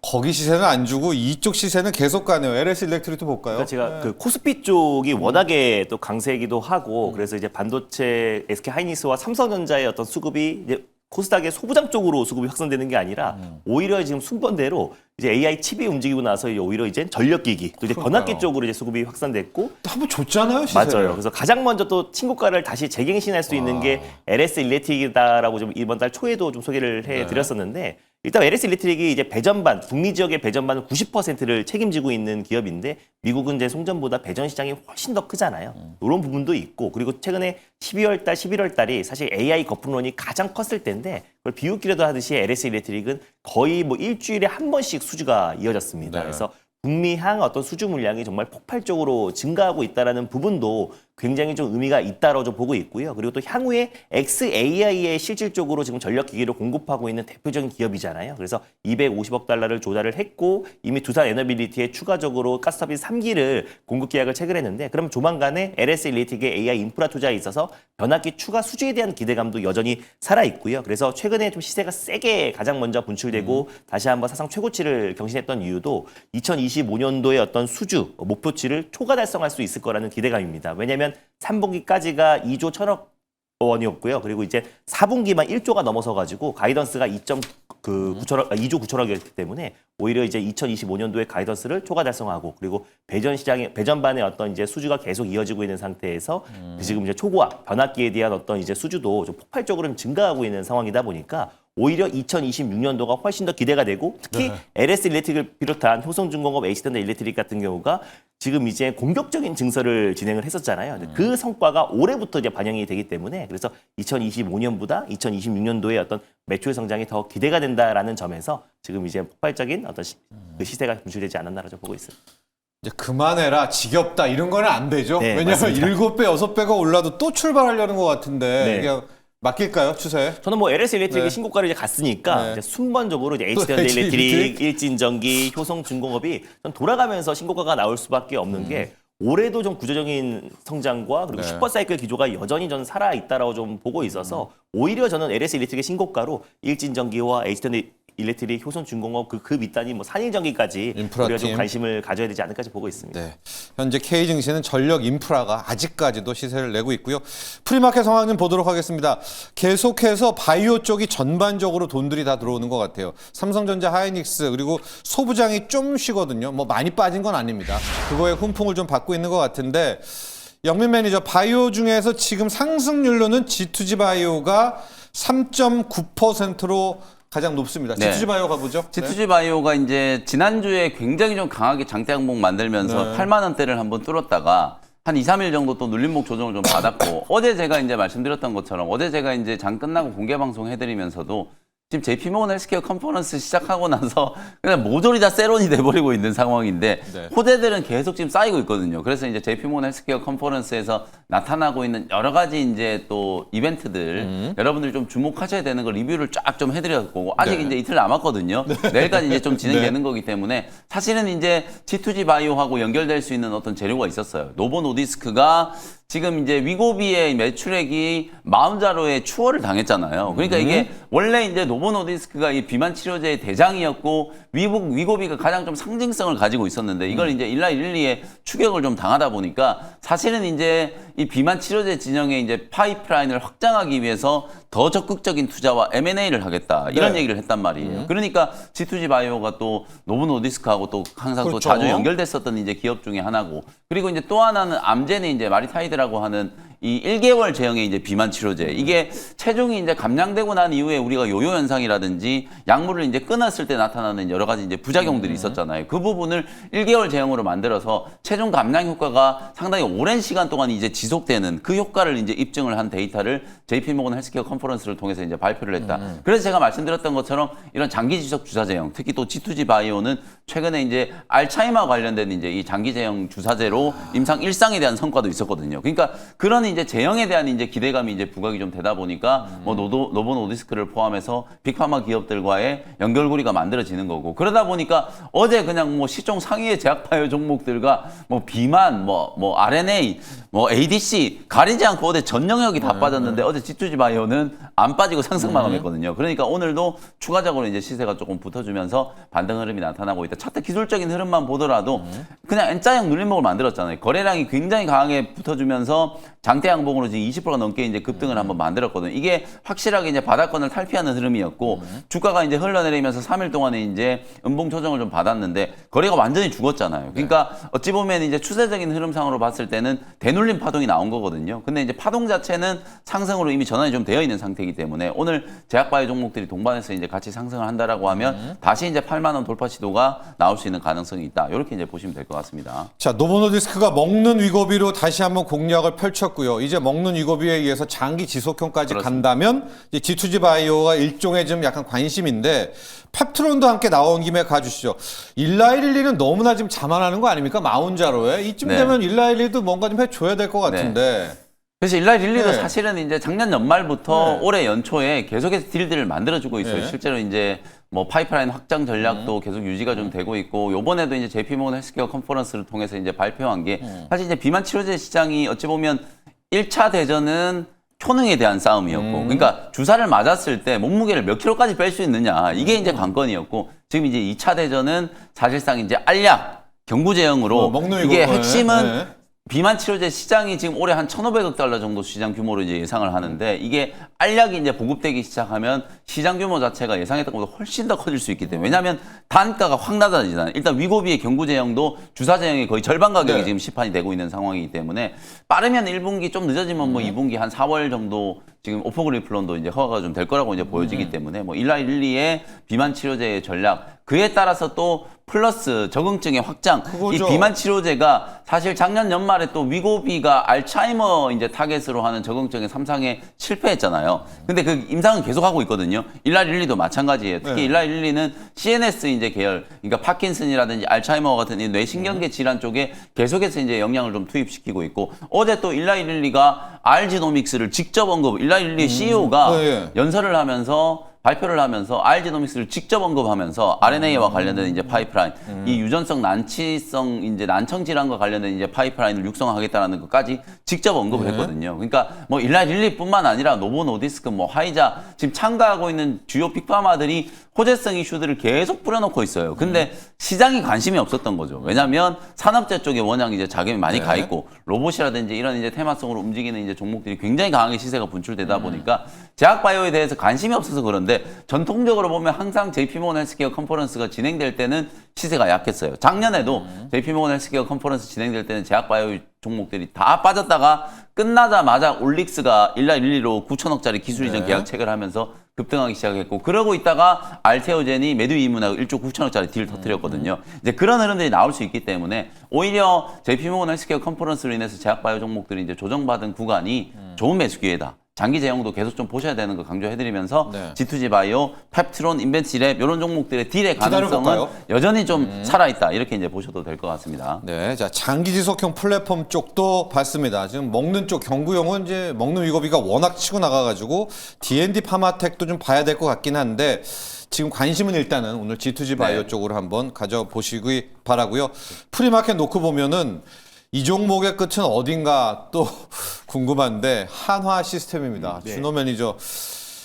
거기 시세는 안 주고 이쪽 시세는 계속 가네요. LS 일렉트릭도 볼까요? 그러니까 제가 그 코스피 쪽이 워낙에 또 강세이기도 하고 그래서 이제 반도체 SK 하이닉스와 삼성전자의 어떤 수급이 이제 코스닥의 소부장 쪽으로 수급이 확산되는 게 아니라 오히려 지금 순번대로 이제 AI 칩이 움직이고 나서 오히려 이제 전력기기 또 이제 변압기 쪽으로 이제 수급이 확산됐고 한번 줬잖아요, 시세를. 맞아요. 그래서 가장 먼저 또 친고가를 다시 재갱신할 수 있는 게 LS 일렉트릭이다라고 좀 이번 달 초에도 좀 소개를 해드렸었는데 일단 LS 일렉트릭이 이제 배전반, 북미 지역의 배전반은 90%를 책임지고 있는 기업인데 미국은 이제 송전보다 배전 시장이 훨씬 더 크잖아요. 이런 부분도 있고 그리고 최근에 12월 달, 11월 달이 사실 AI 거품론이 가장 컸을 때인데 그걸 비웃기려도 하듯이 LS 일렉트릭은 거의 뭐 일주일에 한 번씩 수주가 이어졌습니다. 네. 그래서 북미향 어떤 수주 물량이 정말 폭발적으로 증가하고 있다라는 부분도 굉장히 좀 의미가 있다고 좀 보고 있고요. 그리고 또 향후에 XAI에 실질적으로 지금 전력 기기를 공급하고 있는 대표적인 기업이잖아요. 그래서 250억 달러를 조달을 했고 이미 두산 에너빌리티에 추가적으로 가스터빈 3기를 공급 계약을 체결했는데 그럼 조만간에 LS 일렉트릭의 AI 인프라 투자에 있어서 변압기 추가 수주에 대한 기대감도 여전히 살아 있고요. 그래서 최근에 좀 시세가 세게 가장 먼저 분출되고 다시 한번 사상 최고치를 경신했던 이유도 2025년도의 어떤 수주 목표치를 초과 달성할 수 있을 거라는 기대감입니다. 왜냐하면 3분기까지가 2조 1천억 원이었고요. 그리고 이제 4분기만 1조가 넘어서 가지고 가이던스가 2조 9천억이었기 때문에 오히려 이제 2025년도에 가이던스를 초과 달성하고 그리고 배전반의 어떤 이제 수주가 계속 이어지고 있는 상태에서 지금 이제 초고화 변압기에 대한 어떤 이제 수주도 좀 폭발적으로 좀 증가하고 있는 상황이다 보니까 오히려 2026년도가 훨씬 더 기대가 되고 특히 LS 일렉트릭을 비롯한 효성중공업, HD현대 일렉트릭 같은 경우가 지금 이제 공격적인 증설을 진행을 했었잖아요. 그 성과가 올해부터 이제 반영이 되기 때문에 그래서 2025년보다 2026년도에 어떤 매출 성장이 더 기대가 된다라는 점에서 지금 이제 폭발적인 어떤 그 시세가 분출되지 않았나라고 보고 있어요. 이제 그만해라, 지겹다 이런 거는 안 되죠. 네, 왜냐하면 맞습니다. 7배, 6배가 올라도 또 출발하려는 것 같은데 네. 이게 맡길까요, 추세? 저는 뭐 LS 일렉트릭이 네. 신고가를 이제 갔으니까 네. 이제 순번적으로 이제 또 HD현대 LG 일렉트릭, 일렉트릭? 일진전기, 효성중공업이 좀 돌아가면서 신고가가 나올 수밖에 없는 게 올해도 좀 구조적인 성장과 그리고 네. 슈퍼사이클 기조가 여전히 저는 살아 있다라고 좀 보고 있어서 오히려 저는 LS 일렉트릭의 신고가로 일진전기와 HT 일렉트릭, 효선중공업 그 밑단이 뭐 산일전기까지 인프라 우리가 좀 팀. 관심을 가져야 되지 않을까 보고 있습니다. 네. 현재 K증시는 전력 인프라가 아직까지도 시세를 내고 있고요. 프리마켓 상황 좀 보도록 하겠습니다. 계속해서 바이오 쪽이 전반적으로 돈들이 다 들어오는 것 같아요. 삼성전자, 하이닉스 그리고 소부장이 좀 쉬거든요. 뭐 많이 빠진 건 아닙니다. 그거에 훈풍을 좀 받고 있는 것 같은데 영민 매니저, 바이오 중에서 지금 상승률로는 G2G 바이오가 3.9%로 가장 높습니다. 네. G2G 바이오 가보죠. G2G 바이오가 이제 지난주에 굉장히 좀 강하게 장대 항목 만들면서 네. 8만 원대를 한번 뚫었다가 한 2, 3일 정도 또 눌림목 조정을 좀 받았고 어제 제가 이제 말씀드렸던 것처럼 어제 제가 이제 장 끝나고 공개 방송 해드리면서도 지금 JP모건 헬스케어 컨퍼런스 시작하고 나서 그냥 모조리 다 세론이 돼버리고 있는 상황인데 네. 호재들은 계속 지금 쌓이고 있거든요. 그래서 이제 JP모건 헬스케어 컨퍼런스에서 나타나고 있는 여러 가지 이제 또 이벤트들 여러분들이 좀 주목하셔야 되는 거 리뷰를 쫙 좀 해드렸고 아직 네. 이제 이틀 남았거든요. 내일까지 이제 좀 진행되는 거기 때문에 사실은 이제 G2G 바이오하고 연결될 수 있는 어떤 재료가 있었어요. 노보 노디스크가 지금 이제 위고비의 매출액이 40자로의 추월을 당했잖아요. 그러니까 이게 원래 이제 노보노디스크가 이 비만 치료제의 대장이었고 위고비가 가장 좀 상징성을 가지고 있었는데 이걸 이제 일라일리에 추격을 좀 당하다 보니까 사실은 이제 이 비만 치료제 진영의 이제 파이프라인을 확장하기 위해서 더 적극적인 투자와 M&A를 하겠다 이런 네. 얘기를 했단 말이에요. 그러니까 G2G 바이오가 또 노보노디스크하고 또 항상 또 그렇죠. 자주 연결됐었던 이제 기업 중에 하나고 그리고 이제 또 하나는 암젠의 이제 마리타이드라고 하는 이 1개월 제형의 이제 비만 치료제. 이게 체중이 이제 감량되고 난 이후에 우리가 요요 현상이라든지 약물을 이제 끊었을 때 나타나는 여러 가지 이제 부작용들이 있었잖아요. 그 부분을 1개월 제형으로 만들어서 체중 감량 효과가 상당히 오랜 시간 동안 이제 지속되는 그 효과를 이제 입증을 한 데이터를 JP모건 헬스케어 컨퍼런스를 통해서 이제 발표를 했다. 그래서 제가 말씀드렸던 것처럼 이런 장기 지속 주사 제형, 특히 또 G2G 바이오는 최근에 이제 알츠하이머 관련된 이제 이 장기 제형 주사제로 임상 1상에 대한 성과도 있었거든요. 그러니까 그런 이제 제형에 대한 이제 기대감이 이제 부각이 좀 되다 보니까 뭐 노보 노디스크를 포함해서 빅파마 기업들과의 연결고리가 만들어지는 거고 그러다 보니까 어제 그냥 뭐 시총 상위의 제약바이오 종목들과 뭐 비만, 뭐 RNA, 뭐 ADC 가리지 않고 어제 전 영역이 다 빠졌는데 어제 G2G 바이오는 안 빠지고 상승 마감했거든요. 그러니까 오늘도 추가적으로 이제 시세가 조금 붙어주면서 반등 흐름이 나타나고 있다. 차트 기술적인 흐름만 보더라도 그냥 N자형 눌림목을 만들었잖아요. 거래량이 굉장히 강하게 붙어주면서 장대 양봉으로 지금 20%가 넘게 이제 급등을 한번 만들었거든요. 이게 확실하게 이제 바닥권을 탈피하는 흐름이었고 주가가 이제 흘러내리면서 3일 동안에 이제 음봉 조정을 좀 받았는데 거래가 완전히 죽었잖아요. 그러니까 어찌 보면 이제 추세적인 흐름상으로 봤을 때는 대눌림 파동이 나온 거거든요. 근데 이제 파동 자체는 상승으로 이미 전환이 좀 되어 있는 상태이기 때문에 오늘 제약바이오 종목들이 동반해서 이제 같이 상승을 한다라고 하면 다시 이제 8만 원 돌파 시도가 나올 수 있는 가능성이 있다. 이렇게 이제 보시면 될 것 같습니다. 자, 노보노디스크가 먹는 위고비로 다시 한번 공략을 펼쳤고요. 이제 먹는 위고비에 의해서 장기 지속형까지 그렇습니다. 간다면 이제 G2G 바이오가 일종의 좀 약간 관심인데 펩트론도 함께 나온 김에 가주시죠. 일라일리는 너무나 지금 자만하는 거 아닙니까? 마운자로에 이쯤 네. 되면 일라일리도 뭔가 좀 해줘야 될 것 같은데. 그래서 일라일리도 네. 사실은 이제 작년 연말부터 네. 올해 연초에 계속해서 딜들을 만들어주고 있어요. 네. 실제로 이제 뭐 파이프라인 확장 전략도 계속 유지가 좀 되고 있고 요번에도 이제 JP모건 헬스케어 컨퍼런스를 통해서 이제 발표한 게 사실 이제 비만 치료제 시장이 어찌 보면 1차 대전은 효능에 대한 싸움이었고 그러니까 주사를 맞았을 때 몸무게를 몇 킬로까지 뺄 수 있느냐 이게 이제 관건이었고 지금 이제 2차 대전은 사실상 이제 알약 경구제형으로 먹는 이게 이거, 핵심은 네. 비만 치료제 시장이 지금 올해 한 1,500억 달러 정도 시장 규모로 이제 예상을 하는데 이게 알약이 이제 보급되기 시작하면 시장 규모 자체가 예상했던 것보다 훨씬 더 커질 수 있기 때문에 왜냐하면 단가가 확 낮아지잖아요. 일단 위고비의 경구제형도 주사제형이 거의 절반 가격이 네. 지금 시판이 되고 있는 상황이기 때문에 빠르면 1분기 좀 늦어지면 뭐 2분기 한 4월 정도 지금 오포그리플론도 이제 허가가 좀 될 거라고 이제 보여지기 때문에 뭐 일라일리의 비만 치료제의 전략 그에 따라서 또 플러스 적응증의 확장 그거죠. 이 비만 치료제가 사실 작년 연말에 또 위고비가 알츠하이머 이제 타겟으로 하는 적응증의 3상에 실패했잖아요. 근데 그 임상은 계속하고 있거든요. 일라일리도 마찬가지예요. 특히 네. 일라일리는 CNS 이제 계열, 그러니까 파킨슨이라든지 알츠하이머 같은 이 뇌신경계 질환 쪽에 계속해서 이제 영향을 좀 투입시키고 있고 어제 또 일라일리가 알지노믹스를 직접 언급, 일라일리 CEO가 네. 연설을 하면서 발표를 하면서 알지노믹스를 직접 언급하면서 RNA와 관련된 이제 파이프라인, 이 유전성 난치성 이제 난청 질환과 관련된 이제 파이프라인을 육성하겠다라는 것까지 직접 언급을 했거든요. 그러니까 뭐 일라일리뿐만 아니라 노보 노디스크, 뭐 화이자 지금 참가하고 있는 주요 빅파마들이 호재성 이슈들을 계속 뿌려놓고 있어요. 근데 시장이 관심이 없었던 거죠. 왜냐하면 산업재 쪽에 워낙 이제 자금이 많이 가 있고 로봇이라든지 이런 이제 테마성으로 움직이는 이제 종목들이 굉장히 강하게 시세가 분출되다 보니까 제약바이오에 대해서 관심이 없어서 그런데 전통적으로 보면 항상 JP모건 헬스케어 컨퍼런스가 진행될 때는 시세가 약했어요. 작년에도 JP모건 헬스케어 컨퍼런스 진행될 때는 제약바이오 종목들이 다 빠졌다가 끝나자마자 올릭스가 일라일리로 9천억짜리 기술 이전 계약 체결하면서 급등하기 시작했고 그러고 있다가 알테오젠이 매도 이문하고 1조 9천억짜리 딜을 터뜨렸거든요. 이제 그런 흐름들이 나올 수 있기 때문에 오히려 JP모건 헬스케어 컨퍼런스로 인해서 제약바이오 종목들이 이제 조정받은 구간이 좋은 매수 기회다. 장기 제형도 계속 좀 보셔야 되는 거 강조해드리면서 네. G2G 바이오, 펩트론, 인벤치랩 이런 종목들의 딜의 가능성은 기다려볼까요? 여전히 좀 살아있다 이렇게 이제 보셔도 될 것 같습니다. 네, 자 장기 지속형 플랫폼 쪽도 봤습니다. 지금 먹는 쪽 경구용은 이제 먹는 위고비가 워낙 치고 나가가지고 D&D 파마텍도 좀 봐야 될 것 같긴 한데 지금 관심은 일단은 오늘 G2G 바이오 네. 쪽으로 한번 가져보시기 바라고요. 프리마켓 놓고 보면은 이 종목의 끝은 어딘가 또 궁금한데 한화 시스템입니다. 준호 매니저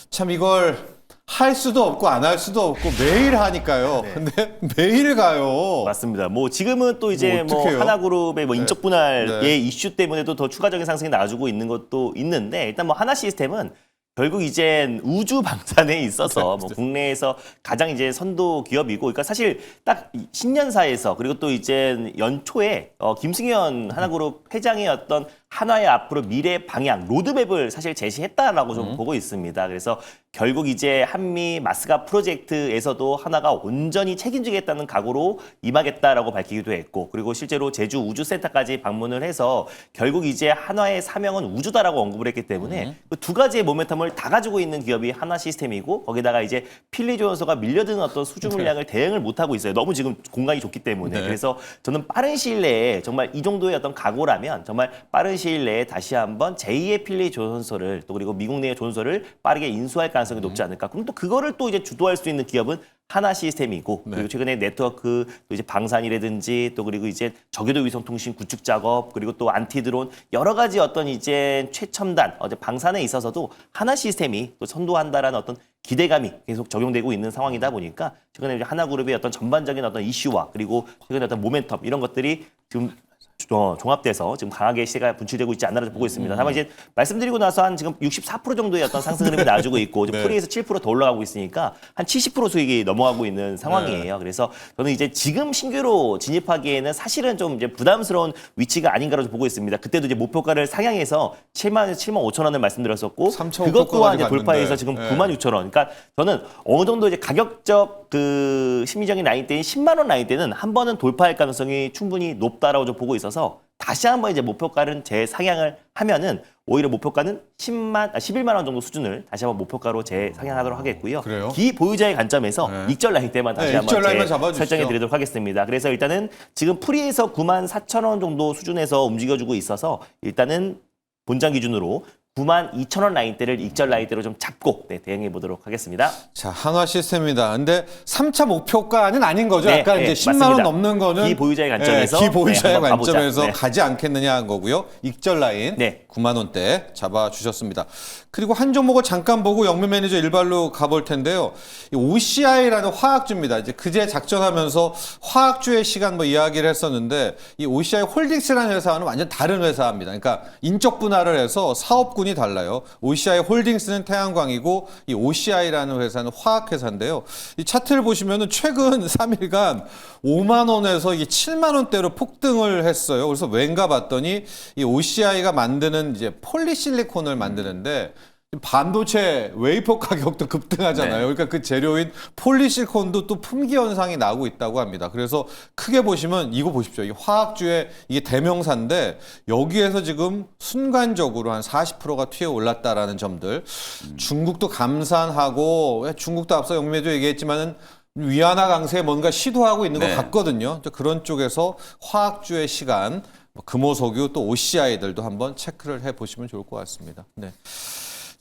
참 이걸 할 수도 없고 안 할 수도 없고 매일 하니까요. 근데 매일 가요. 맞습니다. 뭐 지금은 또 이제 뭐 뭐 어떡해요? 하나그룹의 뭐 인적 분할의 네. 이슈 때문에도 더 추가적인 상승이 나와주고 있는 것도 있는데 일단 뭐 하나 시스템은 결국 이제 우주 방산에 있어서 뭐 국내에서 가장 이제 선도 기업이고, 그러니까 사실 딱 신년사에서 그리고 또 이제 연초에 김승현 하나그룹 회장의 어떤 한화의 앞으로 미래 방향 로드맵을 사실 제시했다라고 좀 보고 있습니다. 그래서 결국 이제 한미 마스가 프로젝트에서도 하나가 온전히 책임지겠다는 각오로 임하겠다라고 밝히기도 했고, 그리고 실제로 제주 우주센터까지 방문을 해서 결국 이제 한화의 사명은 우주다라고 언급을 했기 때문에 그 두 가지의 모멘텀을 다 가지고 있는 기업이 하나 시스템이고, 거기다가 이제 필리 조연소가 밀려드는 어떤 수주 물량을 대응을 못하고 있어요. 너무 지금 공간이 좋기 때문에. 네. 그래서 저는 빠른 시일 내에 정말 이 정도의 어떤 각오라면 정말 빠른 시일 내에 다시 한번 제2의 필리 조선소를 또 그리고 미국 내의 조선소를 빠르게 인수할 가능성이 높지 않을까. 그럼 또 그거를 또 이제 주도할 수 있는 기업은 하나 시스템이고, 그리고 최근에 네트워크 또 이제 방산이라든지 또 그리고 이제 저궤도 위성통신 구축 작업 그리고 또 안티드론 여러 가지 어떤 이제 최첨단 어제 방산에 있어서도 하나 시스템이 또 선도한다라는 어떤 기대감이 계속 적용되고 있는 상황이다 보니까 최근에 이제 하나그룹의 어떤 전반적인 어떤 이슈와 그리고 최근에 어떤 모멘텀 이런 것들이 지금 종합돼서 지금 강하게 시세가 분출되고 있지 않나를 보고 있습니다. 다만 이제 말씀드리고 나서 한 지금 64% 정도의 어떤 상승 흐름이 나와주고 있고 지금 프리에서 7% 더 올라가고 있으니까 한 70% 수익이 넘어가고 있는 상황이에요. 그래서 저는 이제 지금 신규로 진입하기에는 사실은 좀 이제 부담스러운 위치가 아닌가로 보고 있습니다. 그때도 이제 목표가를 상향해서 7만에서 7만 5천 원을 말씀드렸었고 3,500 그것 또한 이제 갔는데. 돌파해서 지금 9만 6천 원. 그러니까 저는 어느 정도 이제 가격적 그 심리적인 라인대인 10만 원 라인대는 한 번은 돌파할 가능성이 충분히 높다라고 좀 보고 있어서 다시 한번 이제 목표가를 재상향을 하면은 오히려 목표가는 11만 원 정도 수준을 다시 한번 목표가로 재상향하도록 하겠고요. 그래요? 기보유자의 관점에서 익절 라인 때만 다시 네, 한번 익절 라인만 잡아주시죠. 설정해 드리도록 하겠습니다. 그래서 일단은 지금 프리에서 9만 4천 원 정도 수준에서 움직여주고 있어서 일단은 본장 기준으로 9만 2천 원 라인대를 익절 라인대로 좀 잡고 대응해 보도록 하겠습니다. 자, 한화 시스템입니다. 근데 3차 목표가는 아닌 거죠. 네, 아까 네, 이제 10만 원 맞습니다. 넘는 거는 기보유자의 관점에서 기보유자의 한번 가보자. 관점에서 네. 가지 않겠느냐 한 거고요. 익절 라인 네. 9만 원대 잡아 주셨습니다. 그리고 한 종목을 잠깐 보고 영민 매니저 일발로 가볼 텐데요. 이 OCI라는 화학주입니다. 이제 그제 작전하면서 화학주의 시간 뭐 이야기를 했었는데 이 OCI 홀딩스라는 회사는 완전 다른 회사입니다. 그러니까 인적 분할을 해서 사업군이 달라요. OCI 홀딩스는 태양광이고 이 OCI라는 회사는 화학회사인데요. 이 차트를 보시면은 최근 3일간 5만 원에서 이게 7만 원대로 폭등을 했어요. 그래서 왠가 봤더니 이 OCI가 만드는 이제 폴리실리콘을 만드는데 반도체 웨이퍼 가격도 급등하잖아요. 네. 그러니까 그 재료인 폴리실리콘도 또 품귀 현상이 나오고 있다고 합니다. 그래서 크게 보시면 이거 보십시오. 이 화학주의 이게 대명사인데 여기에서 지금 순간적으로 한 40%가 튀어 올랐다라는 점들. 중국도 감산하고 중국도 앞서 영매도 얘기했지만은 위안화 강세에 뭔가 시도하고 있는 것 네. 같거든요. 그런 쪽에서 화학주의 시간, 금호석유 또 OCI들도 한번 체크를 해보시면 좋을 것 같습니다. 네.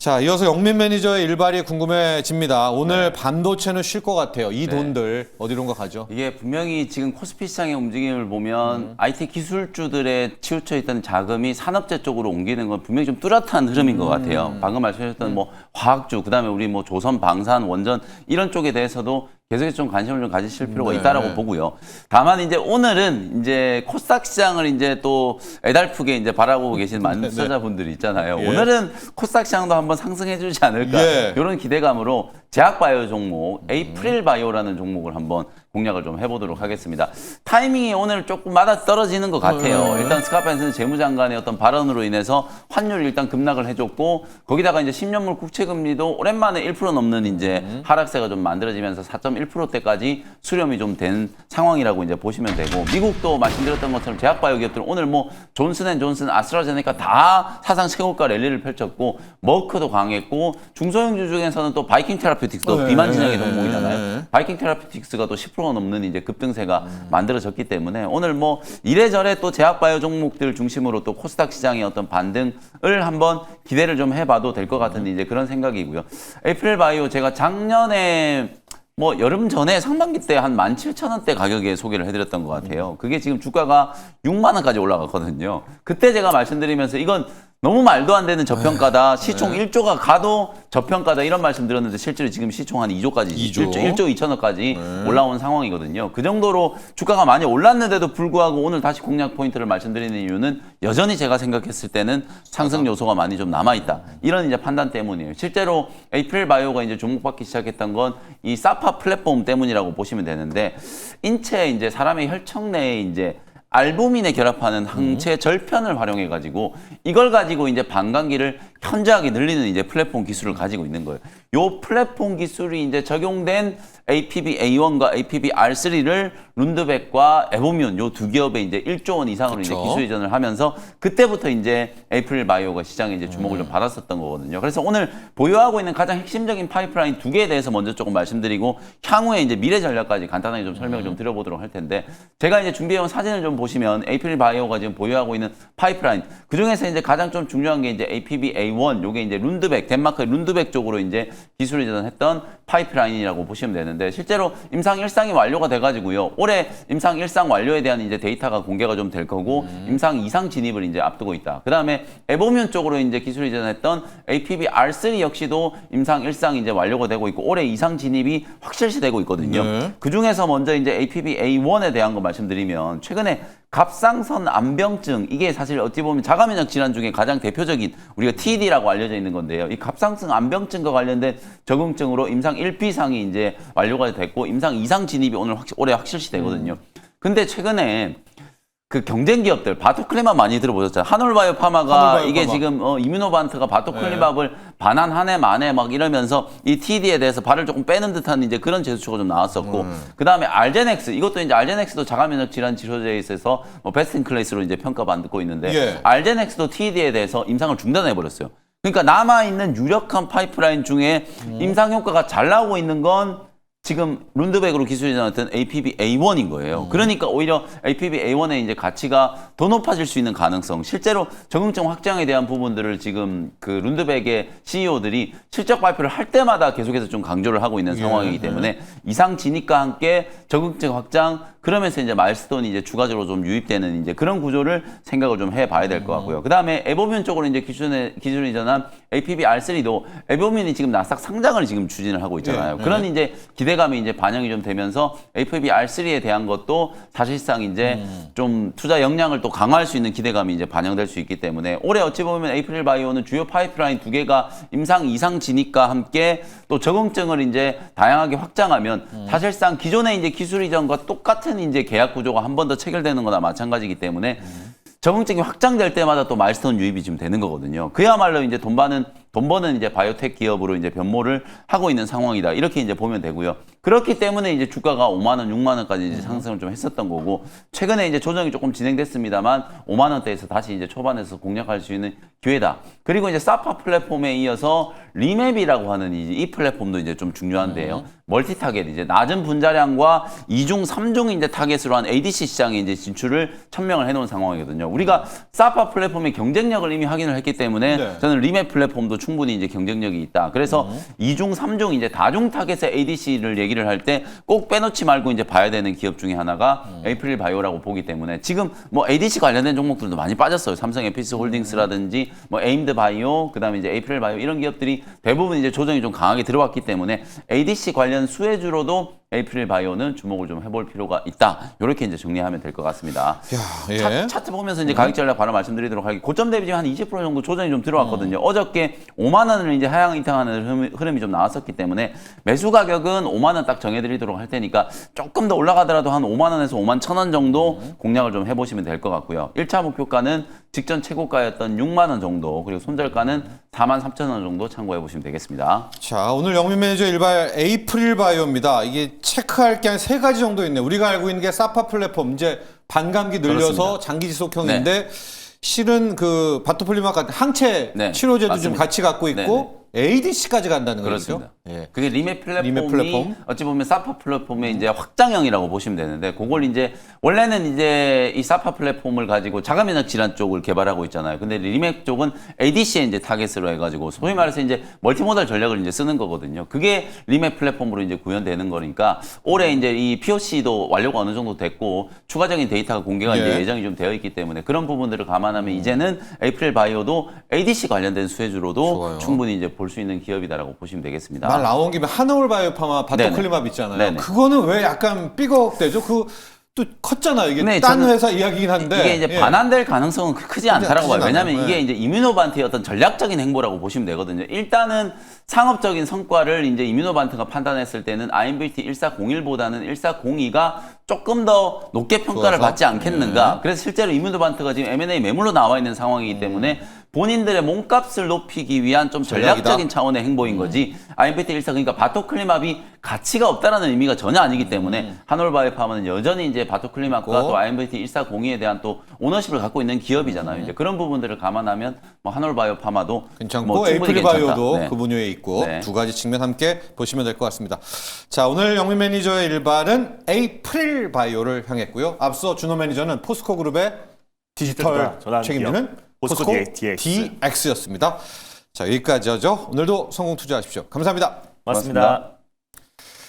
자, 이어서 영민 매니저의 일발이 궁금해집니다. 오늘 반도체는 쉴 것 같아요. 이 돈들 어디론가 가죠? 이게 분명히 지금 코스피 시장의 움직임을 보면 IT 기술주들의 치우쳐 있던 자금이 산업재 쪽으로 옮기는 건 분명히 좀 뚜렷한 흐름인 것 같아요. 방금 말씀하셨던 뭐 화학주, 그다음에 우리 뭐 조선, 방산, 원전 이런 쪽에 대해서도 계속해서 좀 관심을 좀 가지실 필요가 있다라고 보고요. 다만 이제 오늘은 이제 코스닥 시장을 이제 또 애달프게 이제 바라보고 계신 많은 투자자분들이 있잖아요. 예. 오늘은 코스닥 시장도 한번 상승해주지 않을까 예. 이런 기대감으로 제약바이오 종목 에이프릴바이오라는 종목을 한번 공략을 좀 해보도록 하겠습니다. 타이밍이 오늘 조금 맞아 떨어지는 것 같아요. 일단 스카펜스는 재무장관의 어떤 발언으로 인해서 환율이 일단 급락을 해줬고 거기다가 이제 10년물 국채금리도 오랜만에 1% 넘는 이제 하락세가 좀 만들어지면서 4.1%대까지 수렴이 좀 된 상황이라고 이제 보시면 되고 미국도 말씀드렸던 것처럼 제약바이오 기업들은 오늘 뭐 존슨앤존슨, 아스트라제네카 다 사상 최고가 랠리를 펼쳤고 머크도 강했고 중소형주 중에서는 또 바이킹 테라피틱스도 비만 진영의 종목이잖아요. 바이킹 테라피틱스가 또 10% 넘는 이제 급등세가 만들어졌기 때문에 오늘 뭐 이래저래 또 제약바이오 종목들 중심으로 또 코스닥 시장의 어떤 반등을 한번 기대를 좀 해봐도 될 것 같은 이제 그런 생각이고요. 에이프릴바이오 제가 작년에 뭐 여름 전에 상반기 때 한 17,000원대 가격에 소개를 해드렸던 것 같아요. 그게 지금 주가가 6만 원까지 올라갔거든요. 그때 제가 말씀드리면서 이건 너무 말도 안 되는 저평가다. 시총 1조가 가도 저평가다. 이런 말씀 드렸는데 실제로 지금 시총 한 2조까지 1조 2천억까지 올라온 상황이거든요. 그 정도로 주가가 많이 올랐는데도 불구하고 오늘 다시 공략 포인트를 말씀드리는 이유는 여전히 제가 생각했을 때는 상승 요소가 많이 좀 남아있다. 이런 이제 판단 때문이에요. 실제로 에이프릴바이오가 이제 주목받기 시작했던 건 이 사파 플랫폼 때문이라고 보시면 되는데 인체 이제 사람의 혈청 내에 이제 알부민에 결합하는 항체 절편을 활용해 가지고 이걸 가지고 이제 방광기를 현저하게 늘리는 이제 플랫폼 기술을 가지고 있는 거예요. 요 플랫폼 기술이 이제 적용된 APB-A1과 APB-R3를 룬드백과 에보뮨 요 두 기업에 이제 1조 원 이상으로 이제 기술 이전을 하면서 그때부터 이제 에이프릴바이오가 시장에 이제 주목을 좀 받았었던 거거든요. 그래서 오늘 보유하고 있는 가장 핵심적인 파이프라인 두 개에 대해서 먼저 조금 말씀드리고 향후에 이제 미래 전략까지 간단하게 좀 설명을 좀 드려보도록 할 텐데 제가 이제 준비해온 사진을 좀 보시면 에이프릴바이오가 지금 보유하고 있는 파이프라인 그 중에서 이제 가장 좀 중요한 게 이제 APB-A1 요게 이제 룬드백 덴마크의 룬드백 쪽으로 이제 기술 이전했던 파이프라인이라고 보시면 되는데 실제로 임상 1상이 완료가 돼가지고요. 올해 임상 1상 완료에 대한 이제 데이터가 공개가 좀 될 거고 임상 2상 진입을 이제 앞두고 있다. 그 다음에 에보뮨 쪽으로 이제 기술 이전했던 APB-R3 역시도 임상 1상 이제 완료가 되고 있고 올해 2상 진입이 확실시되고 있거든요. 그 중에서 먼저 이제 APB-A1에 대한 거 말씀드리면 최근에 갑상선 암병증 이게 사실 어찌 보면 자가면역 질환 중에 가장 대표적인 우리가 TED라고 알려져 있는 건데요. 이 갑상선 암병증과 관련된 적응증으로 임상 1비상이 이제 완료가 됐고 임상 2상 진입이 오늘 올해 확실시 되거든요. 근데 최근에 그 경쟁 기업들 바토클리밥 많이 들어보셨잖아요. 한올바이오 파마가 이게 지금 이뮤노반트가 바토클리밥을 반환 한 해 만에 막 이러면서 이 TD에 대해서 발을 조금 빼는 듯한 이제 그런 제스처가 좀 나왔었고 그 다음에 알제넥스 이것도 이제 알제넥스도 자가면역 질환 치료제에 있어서 뭐 베스트 인 클래스로 이제 평가받고 있는데 알제넥스도 TD에 대해서 임상을 중단해 버렸어요. 그러니까 남아 있는 유력한 파이프라인 중에 임상 효과가 잘 나오고 있는 건 지금 룬드백으로 기술이 나왔던 APB-A1인 거예요. 그러니까 오히려 APB-A1의 이제 가치가 더 높아질 수 있는 가능성. 실제로 적응증 확장에 대한 부분들을 지금 그 룬드백의 CEO들이 실적 발표를 할 때마다 계속해서 좀 강조를 하고 있는 상황이기 때문에 이상 진입과 함께 적응증 확장 그러면서 이제 마일스톤이 이제 추가적으로 좀 유입되는 이제 그런 구조를 생각을 좀 해봐야 될 것 같고요. 그 다음에 에보뮨 쪽으로 이제 기술 이전한 APB-R3도 에보뮨이 지금 나스닥 상장을 지금 추진을 하고 있잖아요. 그런 이제 기대감이 이제 반영이 좀 되면서 APB-R3에 대한 것도 사실상 이제 좀 투자 역량을 또 강화할 수 있는 기대감이 이제 반영될 수 있기 때문에 올해 어찌 보면 에이프릴바이오는 주요 파이프라인 두 개가 임상 2상 진입과 함께 또 적응증을 이제 다양하게 확장하면 사실상 기존의 이제 기술 이전과 똑같은 이제 계약 구조가 한 번 더 체결되는 거나 마찬가지이기 때문에 적응증이 확장될 때마다 또 마일스톤 유입이 지금 되는 거거든요. 그야말로 이제 돈 버는 이제 바이오텍 기업으로 이제 변모를 하고 있는 상황이다. 이렇게 이제 보면 되고요. 그렇기 때문에 이제 주가가 5만 원, 6만 원까지 이제 상승을 좀 했었던 거고 최근에 이제 조정이 조금 진행됐습니다만 5만 원대에서 다시 이제 초반에서 공략할 수 있는 기회다. 그리고 이제 사파 플랫폼에 이어서 리맵이라고 하는 이 플랫폼도 이제 좀 중요한데요. 멀티 타겟 이제 낮은 분자량과 2중, 3중 이제 타겟으로 한 ADC 시장에 이제 진출을 천명을 해놓은 상황이거든요. 우리가 사파 플랫폼의 경쟁력을 이미 확인을 했기 때문에 네. 저는 리맵 플랫폼도 충분히 이제 경쟁력이 있다. 그래서 2중, 3중 이제 다중 타겟의 ADC를 얘기를 할 때 꼭 빼놓지 말고 이제 봐야 되는 기업 중에 하나가 에이프릴 바이오라고 보기 때문에 지금 뭐 ADC 관련된 종목들도 많이 빠졌어요. 삼성 에피스 홀딩스라든지 뭐 에임드 바이오, 그다음에 이제 에이프릴 바이오 이런 기업들이 대부분 이제 조정이 좀 강하게 들어왔기 때문에 ADC 관련 수혜주로도 에이프릴 바이오는 주목을 좀 해볼 필요가 있다. 이렇게 이제 정리하면 될 것 같습니다. 야, 예. 차트 보면서 이제 가격 전략 바로 말씀드리도록 하겠습니다. 고점 대비 지금 한 20% 정도 조정이 좀 들어왔거든요. 어저께 5만 원을 이제 하향 이탈하는 흐름이 좀 나왔었기 때문에 매수 가격은 5만 원 딱 정해드리도록 할 테니까 조금 더 올라가더라도 한 5만 원에서 5만 1천 원 정도 공략을 좀 해보시면 될 것 같고요. 1차 목표가는 직전 최고가였던 6만 원 정도, 그리고 손절가는 4만 3천 원 정도 참고해 보시면 되겠습니다. 자, 오늘 영민 매니저 일발 에이프릴 바이오입니다. 이게 체크할 게 한 3가지 정도 있네요. 우리가 알고 있는 게 사파 플랫폼, 이제 반감기 늘려서 그렇습니다. 장기 지속형인데 실은 그 바토플리마 같은 항체 네, 치료제도 좀 맞습니다. 같이 갖고 있고 ADC까지 간다는 거죠. 그렇습니다. 예. 그게 리맵 플랫폼이 리맵 플랫폼. 어찌 보면 사파 플랫폼의 이제 확장형이라고 보시면 되는데, 그걸 이제 원래는 이제 이 사파 플랫폼을 가지고 자가면역 질환 쪽을 개발하고 있잖아요. 근데 리맵 쪽은 ADC에 이제 타겟으로 해가지고 소위 말해서 이제 멀티모달 전략을 이제 쓰는 거거든요. 그게 리맵 플랫폼으로 이제 구현되는 거니까 올해 이제 이 POC도 완료가 어느 정도 됐고 추가적인 데이터가 공개가 이제 예. 예정이 좀 되어 있기 때문에 그런 부분들을 감안하면 이제는 에이프릴 바이오도 ADC 관련된 수혜주로도 좋아요. 충분히 이제 볼 수 있는 기업이다라고 보시면 되겠습니다. 말 나온 김에 한올 바이오파마 바토클리맙 있잖아요. 네네. 그거는 왜 약간 삐걱대죠? 그 또 컸잖아요. 이게 네, 딴 저는 회사 이야기긴 한데 이게 이제 예. 반환될 가능성은 크지 않다라고 봐요. 크진 왜냐하면 않아요. 이게 네. 이제 이뮤노반트의 어떤 전략적인 행보라고 보시면 되거든요. 일단은 상업적인 성과를 이제 이뮤노반트가 판단했을 때는 IMBT 1401보다는 1402가 조금 더 높게 평가를 좋아서? 받지 않겠는가. 네. 그래서 실제로 이뮤노반트가 지금 M&A 매물로 나와 있는 상황이기 때문에 본인들의 몸값을 높이기 위한 좀 전략이다. 전략적인 차원의 행보인 거지. IMBT 14 그러니까 바토클리맙이 가치가 없다라는 의미가 전혀 아니기 때문에 한올바이오파마는 여전히 이제 바토클리맙과 또 IMBT 1402에 대한 또 오너십을 갖고 있는 기업이잖아요. 이제 그런 부분들을 감안하면 뭐 한올바이오파마도 괜찮고 뭐 충분히 에이프릴 괜찮다. 바이오도 네. 그 분야에 있고 네. 두 가지 측면 함께 보시면 될 것 같습니다. 자, 오늘 영민 매니저의 일발은 에이프릴 바이오를 향했고요. 앞서 준호 매니저는 포스코 그룹의 디지털 전환 책임지는 기업. 포스코 DX. DX였습니다. 자, 여기까지 하죠. 오늘도 성공 투자하십시오. 감사합니다. 맞습니다.